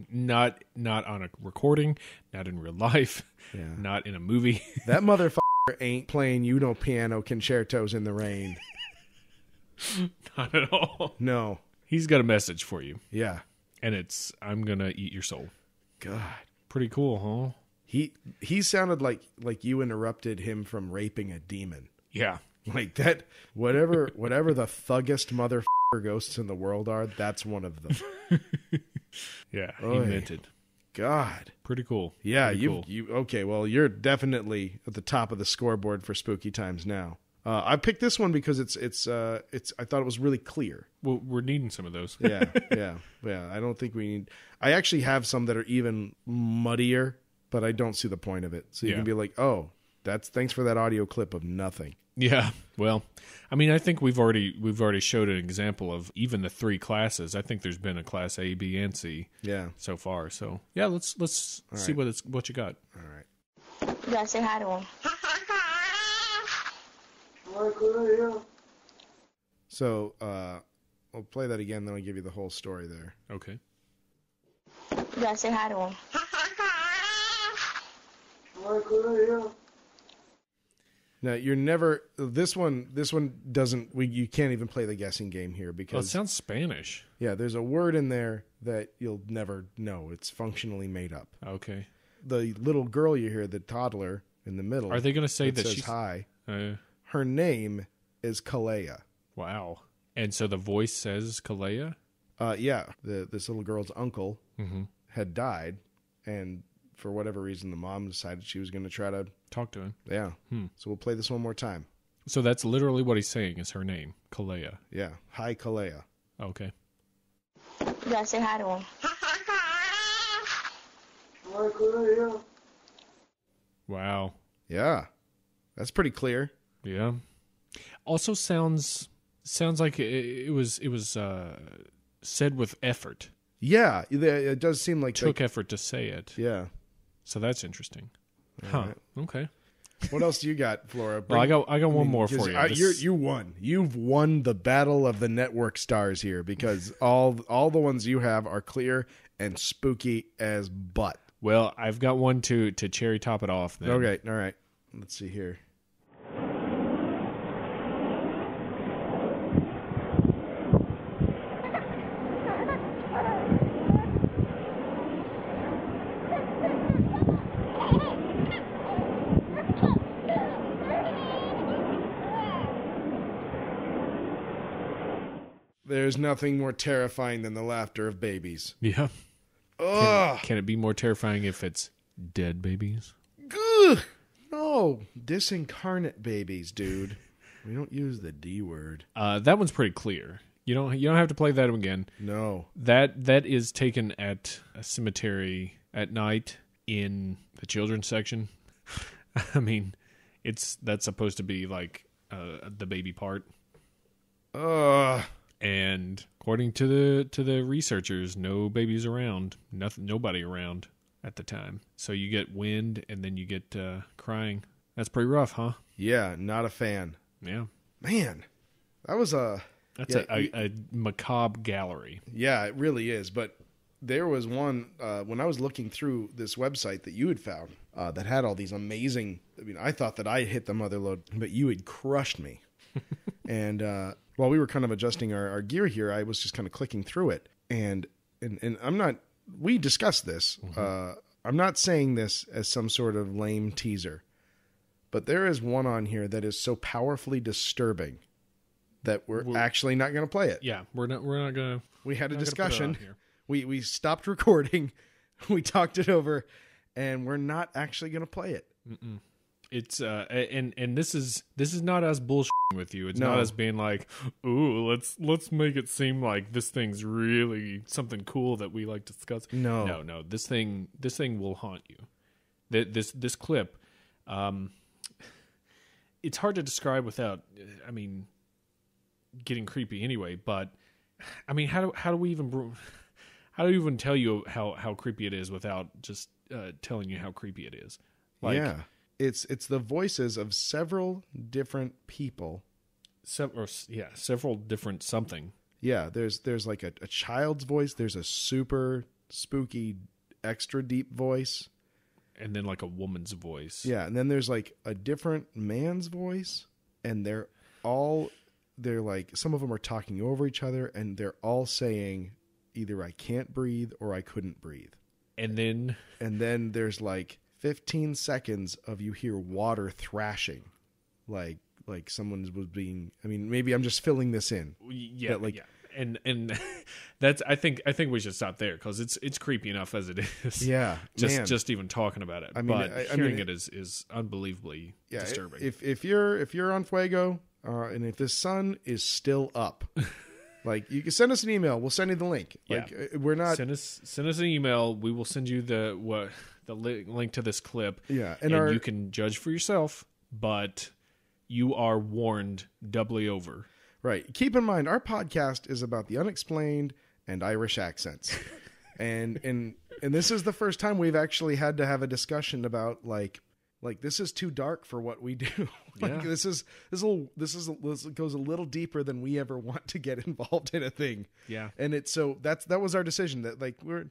not on a recording, not in real life, not in a movie. That motherfucker ain't playing piano concertos in the rain. Not at all. No. He's got a message for you. Yeah. And it's, I'm going to eat your soul. God. Pretty cool, huh? He sounded like you interrupted him from raping a demon. Yeah. Like that, whatever the thuggest motherfucker ghosts in the world are, that's one of them. Yeah, he meant it. God. Pretty cool. Yeah, Pretty cool. Okay, well, you're definitely at the top of the scoreboard for spooky times now. I picked this one because it's I thought it was really clear. Well, we're needing some of those. Yeah. I don't think we need. I actually have some that are even muddier, but I don't see the point of it. So you can be like, oh, thanks for that audio clip of nothing. Yeah. Well, I mean, I think we've already showed an example of even the 3 classes. I think there's been a class A, B, and C. Yeah. So far. So yeah, let's see what you got. All right. You gotta say hi to him. So, I'll play that again, then I'll give you the whole story there. Okay. You gotta say hi to him. Now, you're never... This one doesn't... you can't even play the guessing game here Well, it because... sounds Spanish. Yeah, there's a word in there that you'll never know. It's functionally made up. Okay. The little girl you hear, the toddler in the middle... Are they going to say that says she's... hi. Her name is Kolya. Wow. And so the voice says Kolya? Yeah. This little girl's uncle had died, and for whatever reason, the mom decided she was going to try to... Talk to him. Yeah. So we'll play this one more time. So that's literally what he's saying is her name, Kolya. Yeah. Hi, Kolya. Okay. You gotta say hi to him. Wow. Yeah. That's pretty clear. Yeah. Also sounds like it was said with effort. Yeah. It does seem like... Took effort to say it. Yeah. So that's interesting. All right. Okay. What else do you got, Flora? Well, I got one more for you. You won. You've won the battle of the network stars here because all the ones you have are clear and spooky as butt. Well, I've got one to cherry top it off. Then. Okay. All right. Let's see here. There's nothing more terrifying than the laughter of babies. Yeah. Ugh. Can it be more terrifying if it's dead babies? Ugh. No. Disincarnate babies, dude. We don't use the D word. That one's pretty clear. You don't have to play that again. No. That is taken at a cemetery at night in the children's section. I mean, that's supposed to be like the baby part. Ugh. And according to the researchers, no babies around, nobody around at the time. So you get wind, and then you get crying. That's pretty rough, huh? Yeah, not a fan. Yeah, man, that was a macabre gallery. Yeah, it really is. But there was one when I was looking through this website that you had found that had all these amazing. I mean, I thought that I hit the mother lode, but you had crushed me. And while we were kind of adjusting our gear here, I was just kind of clicking through it. And I'm not, we discussed this. I'm not saying this as some sort of lame teaser, but there is one on here that is so powerfully disturbing that we're actually not going to play it. Yeah, we're not going to. We had a discussion. We stopped recording. We talked it over, and we're not actually going to play it. Mm-mm. It's and this is not us bullshitting with you. It's not us being like, ooh, let's make it seem like this thing's really something cool that we like to discuss. No. This thing will haunt you. This clip, it's hard to describe without, I mean, getting creepy anyway. But I mean, how do we even tell you how creepy it is without just telling you how creepy it is? Like, yeah. It's the voices of several different people. Several different something. Yeah, there's like a child's voice. There's a super spooky, extra deep voice. And then like a woman's voice. Yeah, and then there's like a different man's voice. And they're like, some of them are talking over each other. And they're all saying either I can't breathe or I couldn't breathe. And then there's like 15 seconds of you hear water thrashing, like someone was being. I mean, maybe I'm just filling this in. Yeah, and that's. I think we should stop there because it's creepy enough as it is. Yeah, just even talking about it. I mean, but hearing it is unbelievably disturbing. If you're on Fuego, and if the sun is still up. Like, you can send us an email. We'll send you the link. Like, we're not send us an email. We will send you the link to this clip. Yeah, and you can judge for yourself. But you are warned doubly over. Right. Keep in mind, our podcast is about the unexplained and Irish accents. and this is the first time we've actually had to have a discussion about like this is too dark for what we do. This goes a little deeper than we ever want to get involved in a thing. Yeah. And that was our decision, that like we're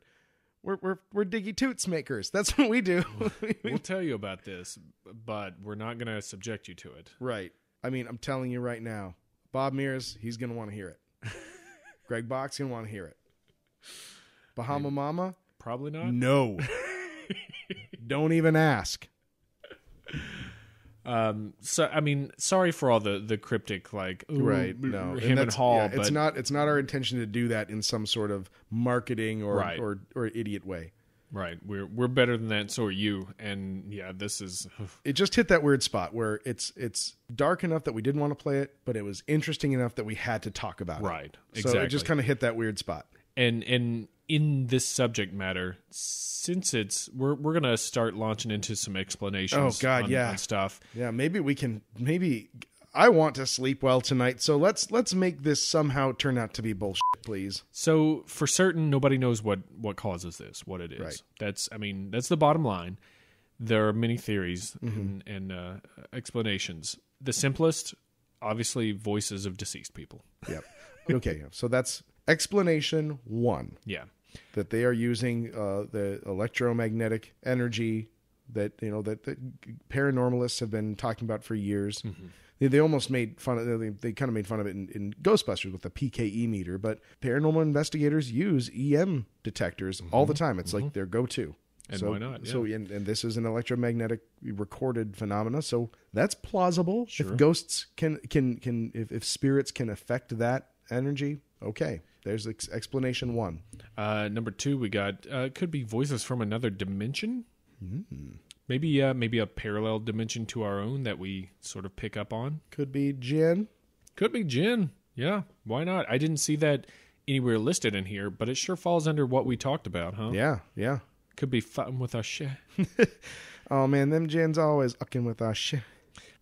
diggy toots makers. That's what we do. We'll tell you about this, but we're not going to subject you to it. Right. I mean, I'm telling you right now, Bob Mears, he's going to want to hear it. Greg Bach's going to want to hear it. Bahama Mama? Probably not. No. Don't even ask. So I mean, sorry for all the cryptic like right. No, him and Hall. Yeah, but it's not our intention to do that in some sort of marketing or idiot way. Right. We're better than that. So are you. And yeah, this is. It just hit that weird spot where it's dark enough that we didn't want to play it, but it was interesting enough that we had to talk about it. Right. So Exactly. it just kind of hit that weird spot. And in this subject matter, since we're gonna start launching into some explanations. Oh God, on stuff. Yeah, maybe I want to sleep well tonight, so let's make this somehow turn out to be bullshit, please. So for certain, nobody knows what causes this, what it is. Right. That's the bottom line. There are many theories and explanations. The simplest, obviously, voices of deceased people. Yep. Okay, so that's explanation 1. Yeah. That they are using the electromagnetic energy that that paranormalists have been talking about for years. Mm-hmm. They almost made fun of. They kind of made fun of it in Ghostbusters with the PKE meter. But paranormal investigators use EM detectors all the time. It's like their go-to. And why not? Yeah. So and this is an electromagnetic recorded phenomena. So that's plausible. Sure. If ghosts can if spirits can affect that energy, okay. There's explanation 1. Number 2, we got could be voices from another dimension. Mm-hmm. Maybe a parallel dimension to our own that we sort of pick up on. Could be Jinn. Could be Jinn. Yeah, why not? I didn't see that anywhere listed in here, but it sure falls under what we talked about, huh? Yeah. Could be fucking with our shit. Oh man, them Jinns always fucking with our shit.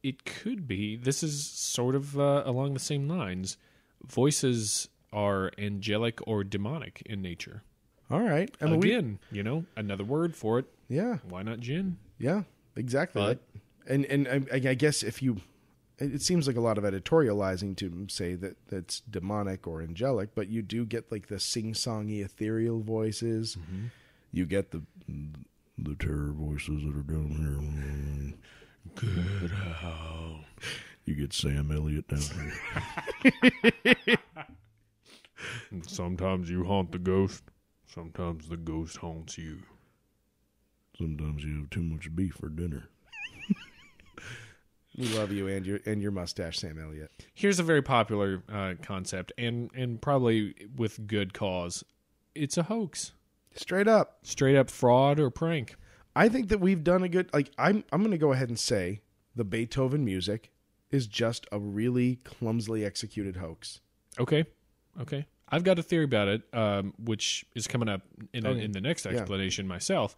It could be. This is sort of along the same lines. Voices are angelic or demonic in nature. All right. I mean, again, another word for it. Yeah. Why not Jinn? Yeah, exactly. But, and I guess it seems like a lot of editorializing to say that that's demonic or angelic, but you do get like the sing-songy ethereal voices. Mm-hmm. You get the terror voices that are down here. Get out. You get Sam Elliott down here. Sometimes you haunt the ghost. Sometimes the ghost haunts you. Sometimes you have too much beef for dinner. We love you and your mustache, Sam Elliott. Here's a very popular concept, and probably with good cause. It's a hoax. Straight up fraud or prank. I think that we've done a good. Like I'm going to go ahead and say the Beethoven music is just a really clumsily executed hoax. Okay. I've got a theory about it, which is coming up in the next explanation myself.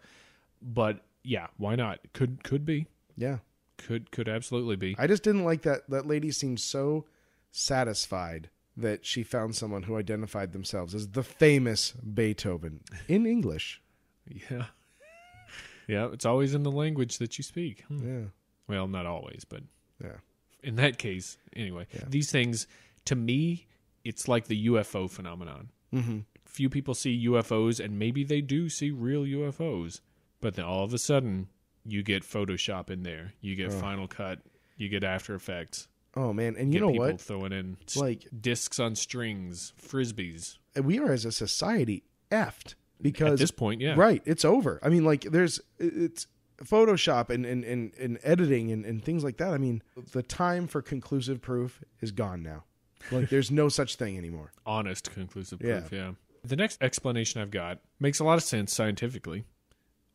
But yeah, why not? Could be. Yeah. Could absolutely be. I just didn't like that lady seemed so satisfied that she found someone who identified themselves as the famous Beethoven in English. Yeah. Yeah, it's always in the language that you speak. Yeah. Well, not always, but yeah. In that case, anyway, these things, to me, it's like the UFO phenomenon. Mm-hmm. Few people see UFOs, and maybe they do see real UFOs, but then all of a sudden, you get Photoshop in there. You get Final Cut. You get After Effects. Oh, man. And you know people what? Throwing in like discs on strings, Frisbees. We are, as a society, effed. Because at this point, yeah. Right. It's over. I mean, like, it's Photoshop and editing and things like that. I mean, the time for conclusive proof is gone now. Like, there's no such thing anymore. Honest, conclusive proof, yeah. The next explanation I've got makes a lot of sense scientifically.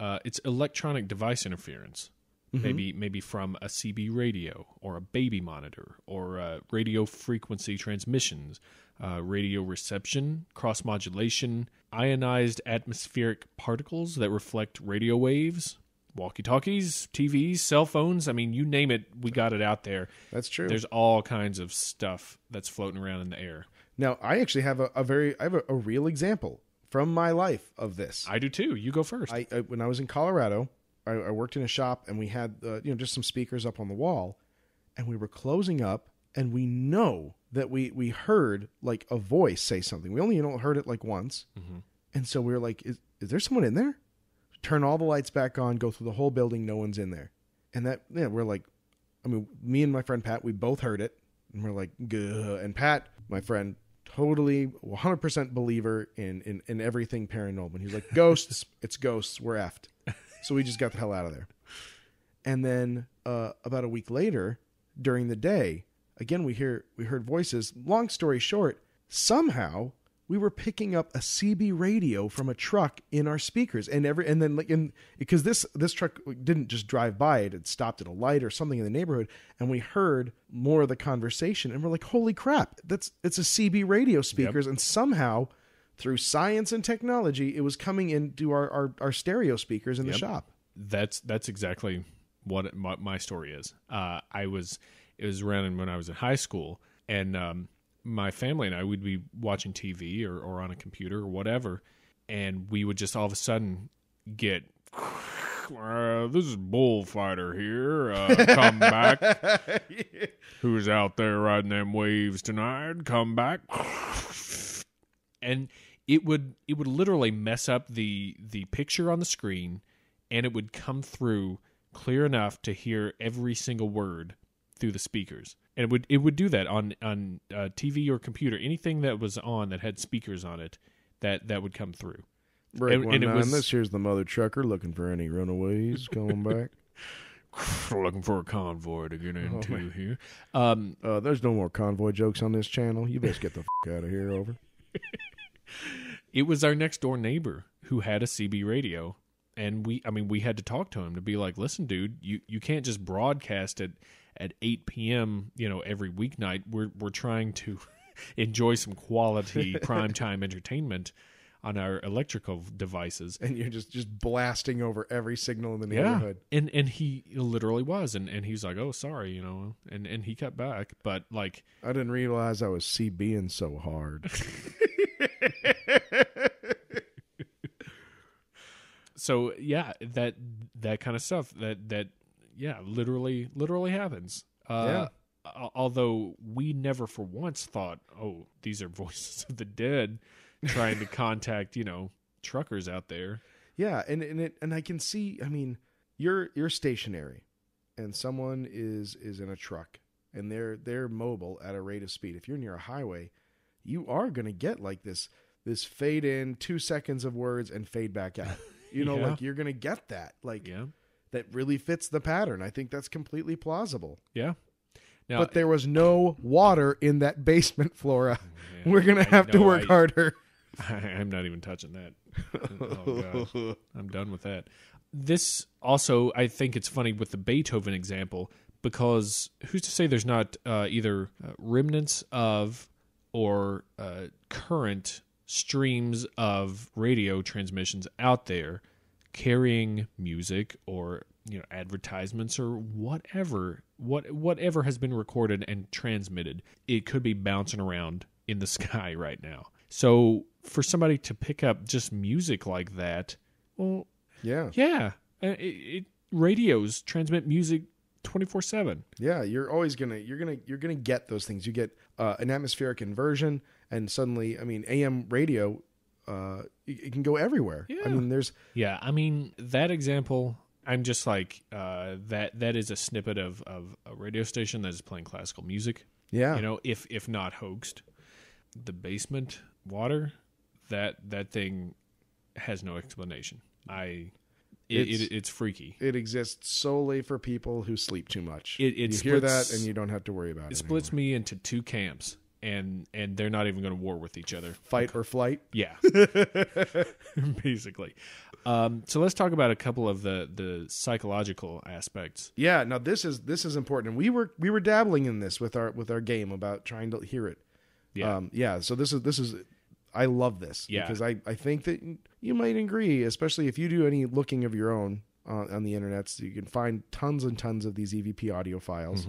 It's electronic device interference. Mm-hmm. Maybe from a CB radio or a baby monitor or radio frequency transmissions, radio reception, cross-modulation, ionized atmospheric particles that reflect radio waves, walkie-talkies, TVs, cell phones. I mean, you name it, we got it out there. That's true. There's all kinds of stuff that's floating around in the air. Now, I actually have a real example from my life of this. I do too. You go first. When I was in Colorado, I worked in a shop, and we had just some speakers up on the wall, and we were closing up, and we know that we heard like a voice say something. We only heard it like once, and so we were like, "Is there someone in there?" Turn all the lights back on, go through the whole building, no one's in there, and we're like, me and my friend Pat, we both heard it, and we're like, "Gah." And Pat, my friend, totally 100% believer in everything paranormal. And he's like, ghosts, it's ghosts, we're effed. So we just got the hell out of there. And then about a week later, during the day, again we heard voices. Long story short, somehow we were picking up a CB radio from a truck in our speakers, because this truck didn't just drive by, it had stopped at a light or something in the neighborhood, and we heard more of the conversation, and we're like, holy crap, it's a CB radio speakers. Yep. And somehow through science and technology, it was coming into our stereo speakers in the shop. That's exactly what my story is. It was around when I was in high school, and my family and I would be watching TV or on a computer or whatever, and we would just all of a sudden get, this is Bullfighter here, come back. Who's out there riding them waves tonight? Come back. And it would literally mess up the picture on the screen, and it would come through clear enough to hear every single word through the speakers. And it would do that on TV or computer, anything that was on that had speakers on it, that would come through. Break and it was, this here's the mother trucker looking for any runaways coming back. Looking for a convoy to get into here. There's no more convoy jokes on this channel. You best get the out of here. Over. It was our next door neighbor who had a CB radio, and we had to talk to him to be like, listen, dude, you can't just broadcast it at 8 p.m. Every weeknight. We're trying to enjoy some quality primetime entertainment on our electrical devices, and you're just blasting over every signal in the neighborhood. And he literally was, and he's like, oh, sorry, and he cut back, but like, I didn't realize I was CBing so hard. So yeah, that kind of stuff that literally happens. Although we never for once thought, oh, these are voices of the dead trying to contact, truckers out there. Yeah, and I can see, you're stationary and someone is in a truck and they're mobile at a rate of speed. If you're near a highway, you are going to get like this fade in 2 seconds of words and fade back out. Like you're going to get that. Like that really fits the pattern. I think that's completely plausible. Yeah. Now, but there was no water in that basement, Flora. Yeah, we're going to have to work harder. I'm not even touching that. Oh, God. I'm done with that. This also, I think it's funny with the Beethoven example, because who's to say there's not either remnants of or current streams of radio transmissions out there carrying music or advertisements or whatever has been recorded and transmitted. It could be bouncing around in the sky right now. So for somebody to pick up just music like that, well, yeah, radios transmit music 24/7. Yeah, you're always gonna get those things. You get an atmospheric inversion, and suddenly, AM radio, it can go everywhere. Yeah. That example, I'm just like that is a snippet of a radio station that is playing classical music. Yeah, if not hoaxed, the basement water, that thing has no explanation. It's freaky. It exists solely for people who sleep too much. You hear that, and you don't have to worry about it. It splits me into two camps, and they're not even going to war with each other. Fight or flight. Yeah, basically. So let's talk about a couple of the psychological aspects. Yeah. Now this is important. And we were dabbling in this with our game about trying to hear it. Yeah. So this is. I love this because I think that you might agree, especially if you do any looking of your own on the internet. So you can find tons and tons of these EVP audio files.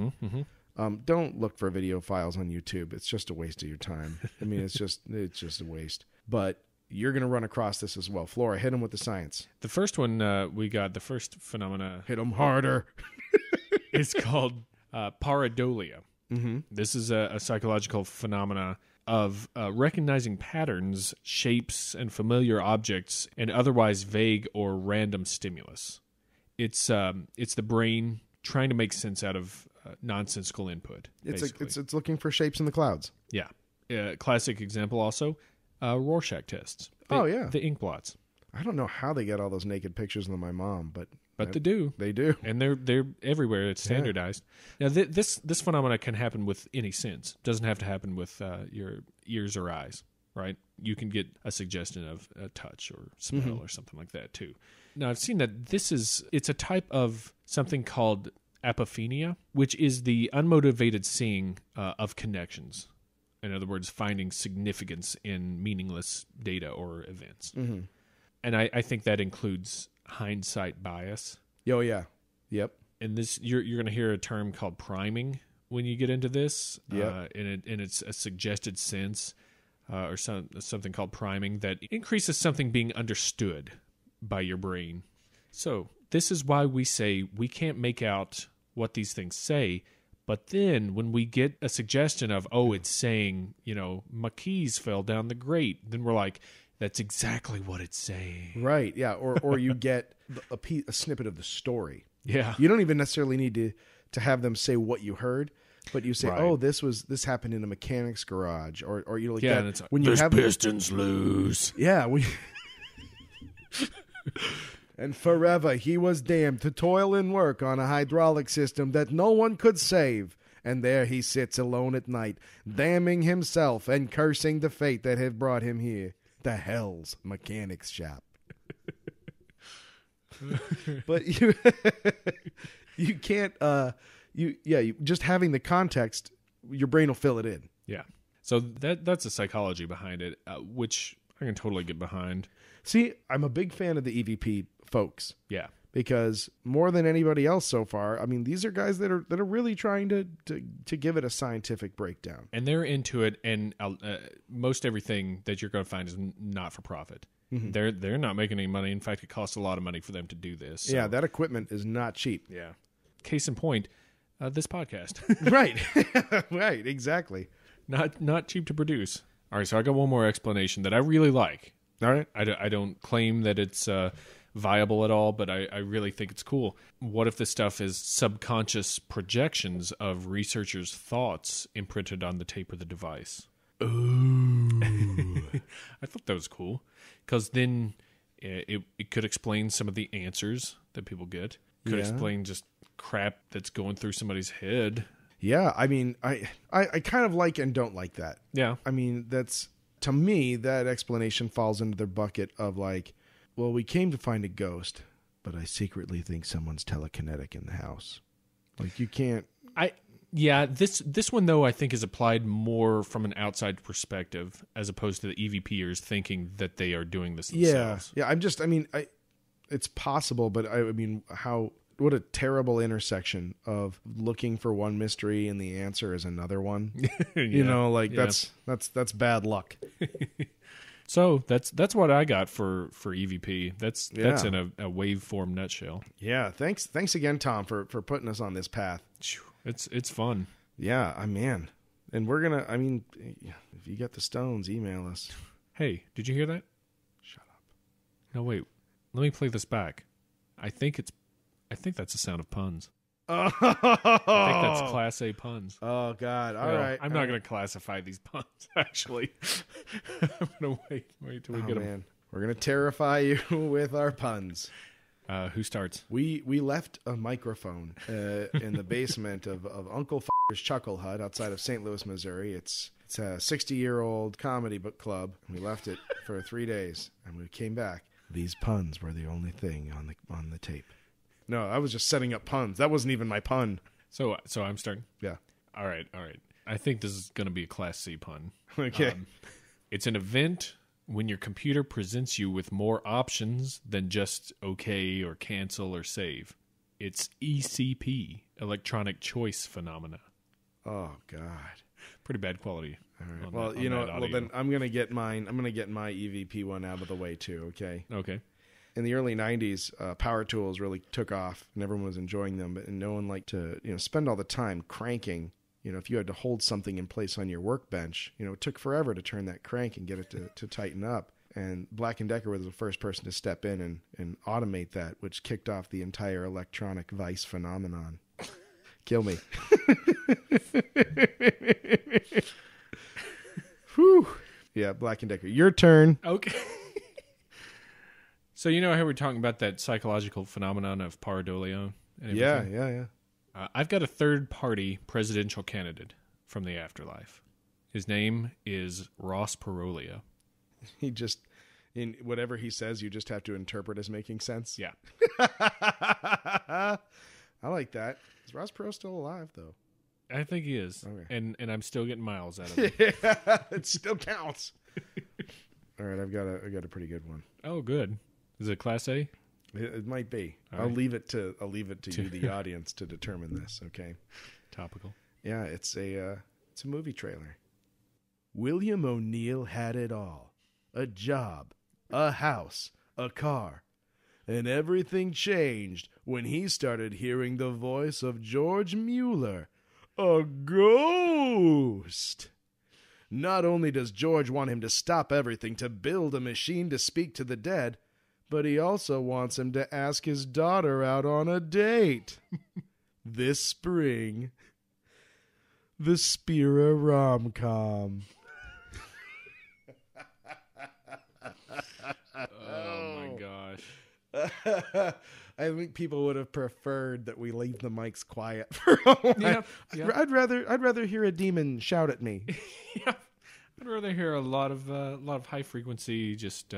Don't look for video files on YouTube. It's just a waste of your time. I mean, it's just a waste. But you're going to run across this as well. Flora, hit them with the science. The first one we got, the first phenomena, Hit them harder. is called pareidolia. This is a psychological phenomena of recognizing patterns, shapes, and familiar objects and otherwise vague or random stimulus. It's the brain trying to make sense out of nonsensical input. It's looking for shapes in the clouds. Yeah. Classic example also, Rorschach tests. The ink blots. I don't know how they get all those naked pictures of my mom, but they do. They do. And they're everywhere. It's standardized. Now, this phenomena can happen with any sense. It doesn't have to happen with your ears or eyes, right? You can get a suggestion of a touch or smell or something like that, too. Now, I've seen that it's a type of something called apophenia, which is the unmotivated seeing of connections. In other words, finding significance in meaningless data or events. And I think that includes hindsight bias. Oh, yeah. Yep. And this you're going to hear a term called priming when you get into this. Yeah. And it's a suggested sense or something called priming that increases something being understood by your brain. So this is why we say we can't make out what these things say. But then when we get a suggestion of, it's saying, my keys fell down the grate, then we're like, that's exactly what it's saying. Right, yeah. Or you get a snippet of the story. Yeah. You don't even necessarily need to have them say what you heard, but you say, Right. this happened in a mechanic's garage. Or that. And it's when you have pistons loose. Yeah. And forever he was damned to toil and work on a hydraulic system that no one could save. And there he sits alone at night, damning himself and cursing the fate that had brought him here. The hell's mechanics shop. But you can't just having the context, your brain will fill it in. Yeah. So that's the psychology behind it, which I can totally get behind. See, I'm a big fan of the EVP folks. Yeah. Because more than anybody else so far, I mean, these are guys that are really trying to give it a scientific breakdown. And they're into it, and most everything that you're going to find is not for profit. They're not making any money. In fact, it costs a lot of money for them to do this. So. Yeah, that equipment is not cheap. Yeah. Case in point, this podcast. Right. Right, exactly. Not cheap to produce. All right, so I got one more explanation that I really like. All right. I don't claim that it's viable at all, but I really think it's cool. What if this stuff is subconscious projections of researchers' thoughts imprinted on the tape of the device? Ooh. I thought that was cool, because then it could explain some of the answers that people get. Could explain just crap that's going through somebody's head. Yeah, I mean, I kind of like and don't like that. Yeah. I mean, to me, that explanation falls into their bucket of like, well, we came to find a ghost, but I secretly think someone's telekinetic in the house. Like, you can't... This one, though, I think is applied more from an outside perspective as opposed to the EVPers thinking that they are doing this themselves. Yeah, it's possible, but I mean, what a terrible intersection of looking for one mystery and the answer is another one. That's bad luck. So that's what I got for EVP. That's in a waveform nutshell. Yeah, thanks again, Tom, for putting us on this path. It's fun. Yeah, man. And we're gonna. I mean, if you get the stones, email us. Hey, did you hear that? Shut up. No, wait. Let me play this back. I think that's the sound of puns. Oh. I think that's Class A puns. Oh, God. All right. I'm not going to classify these puns, actually. I'm going to wait till we get them. We're going to terrify you with our puns. Who starts? We left a microphone in the basement of Uncle F***'s Chuckle Hut outside of St. Louis, Missouri. It's a 60-year-old comedy book club. We left it for 3 days, and we came back. These puns were the only thing on the tape. No, I was just setting up puns. That wasn't even my pun. So I'm starting? Yeah. All right. I think this is going to be a Class C pun. Okay. It's an event when your computer presents you with more options than just OK or cancel or save. It's ECP, electronic choice phenomena. Oh, God. Pretty bad quality. All right. Well, then I'm going to get mine. I'm going to get my EVP one out of the way too, okay? Okay. In the early 90s, power tools really took off and everyone was enjoying them, but no one liked to, spend all the time cranking. If you had to hold something in place on your workbench, it took forever to turn that crank and get it to tighten up. And Black & Decker was the first person to step in and automate that, which kicked off the entire electronic vice phenomenon. Kill me. Whew. Yeah, Black & Decker. Your turn. Okay. So how we're talking about that psychological phenomenon of pareidolia and everything? Yeah. I've got a third-party presidential candidate from the afterlife. His name is Ross Perot. He just, in whatever he says, you just have to interpret as making sense. Yeah. I like that. Is Ross Perot still alive, though? I think he is. Okay. And I'm still getting miles out of it. It still counts. All right, I've got a pretty good one. Oh, good. Is it Class A? It might be. All I'll right. leave it to you, the audience, to determine this. Okay. Topical. Yeah, it's a movie trailer. William O'Neill had it all: a job, a house, a car, and everything changed when he started hearing the voice of George Mueller, a ghost. Not only does George want him to stop everything to build a machine to speak to the dead, but he also wants him to ask his daughter out on a date. This spring, the Spira rom-com. Oh, my gosh. I think people would have preferred that we leave the mics quiet for a while. Yeah. I'd rather hear a demon shout at me. Yeah. I'd rather hear a lot of high frequency just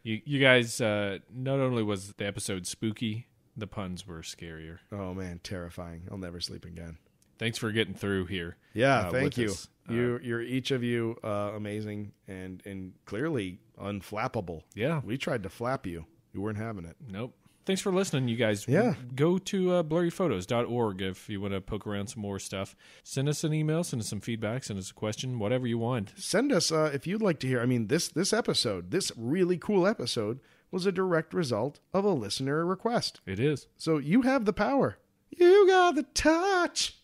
you guys, not only was the episode spooky, the puns were scarier. Oh man, terrifying. I'll never sleep again. Thanks for getting through here. Yeah, thank you. Us. You're each of you amazing and clearly unflappable. Yeah. We tried to flap you. You weren't having it. Nope. Thanks for listening, you guys. Yeah. Go to blurryphotos.org if you want to poke around some more stuff. Send us an email, send us some feedback, send us a question, whatever you want. Send us, if you'd like to hear, this episode, this really cool episode, was a direct result of a listener request. It is. So you have the power. You got the touch.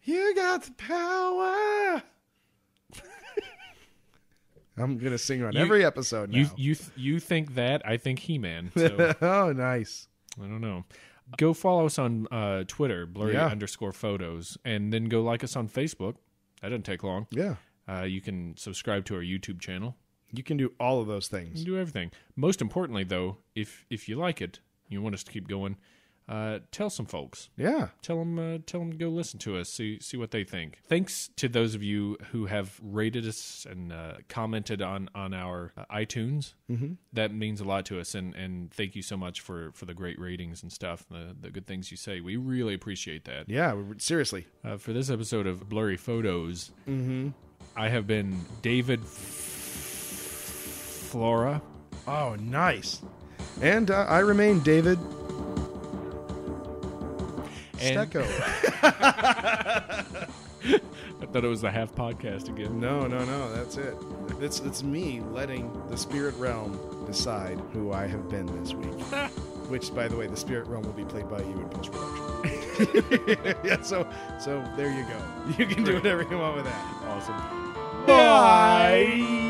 You got the power. I'm going to sing on every episode now. You think that, I think He-Man. So. Oh, nice. I don't know. Go follow us on Twitter, blurry_photos, and then go like us on Facebook. That doesn't take long. Yeah. You can subscribe to our YouTube channel. You can do all of those You things. can do everything. Most importantly, though, if you like it, you want us to keep going, tell some folks. Yeah. Tell them to go listen to us, see what they think. Thanks to those of you who have rated us and commented on our iTunes. Mm-hmm. That means a lot to us, and thank you so much for the great ratings and stuff, the good things you say. We really appreciate that. Yeah, seriously. For this episode of Blurry Photos, I have been David Flora. Oh, nice. And I remain David Stecco. I thought it was the half podcast again. No, that's it. It's me letting the spirit realm decide who I have been this week. Which, by the way, the spirit realm will be played by you in post-production. Yeah, so there you go. You can do whatever you want with that. Awesome. Bye.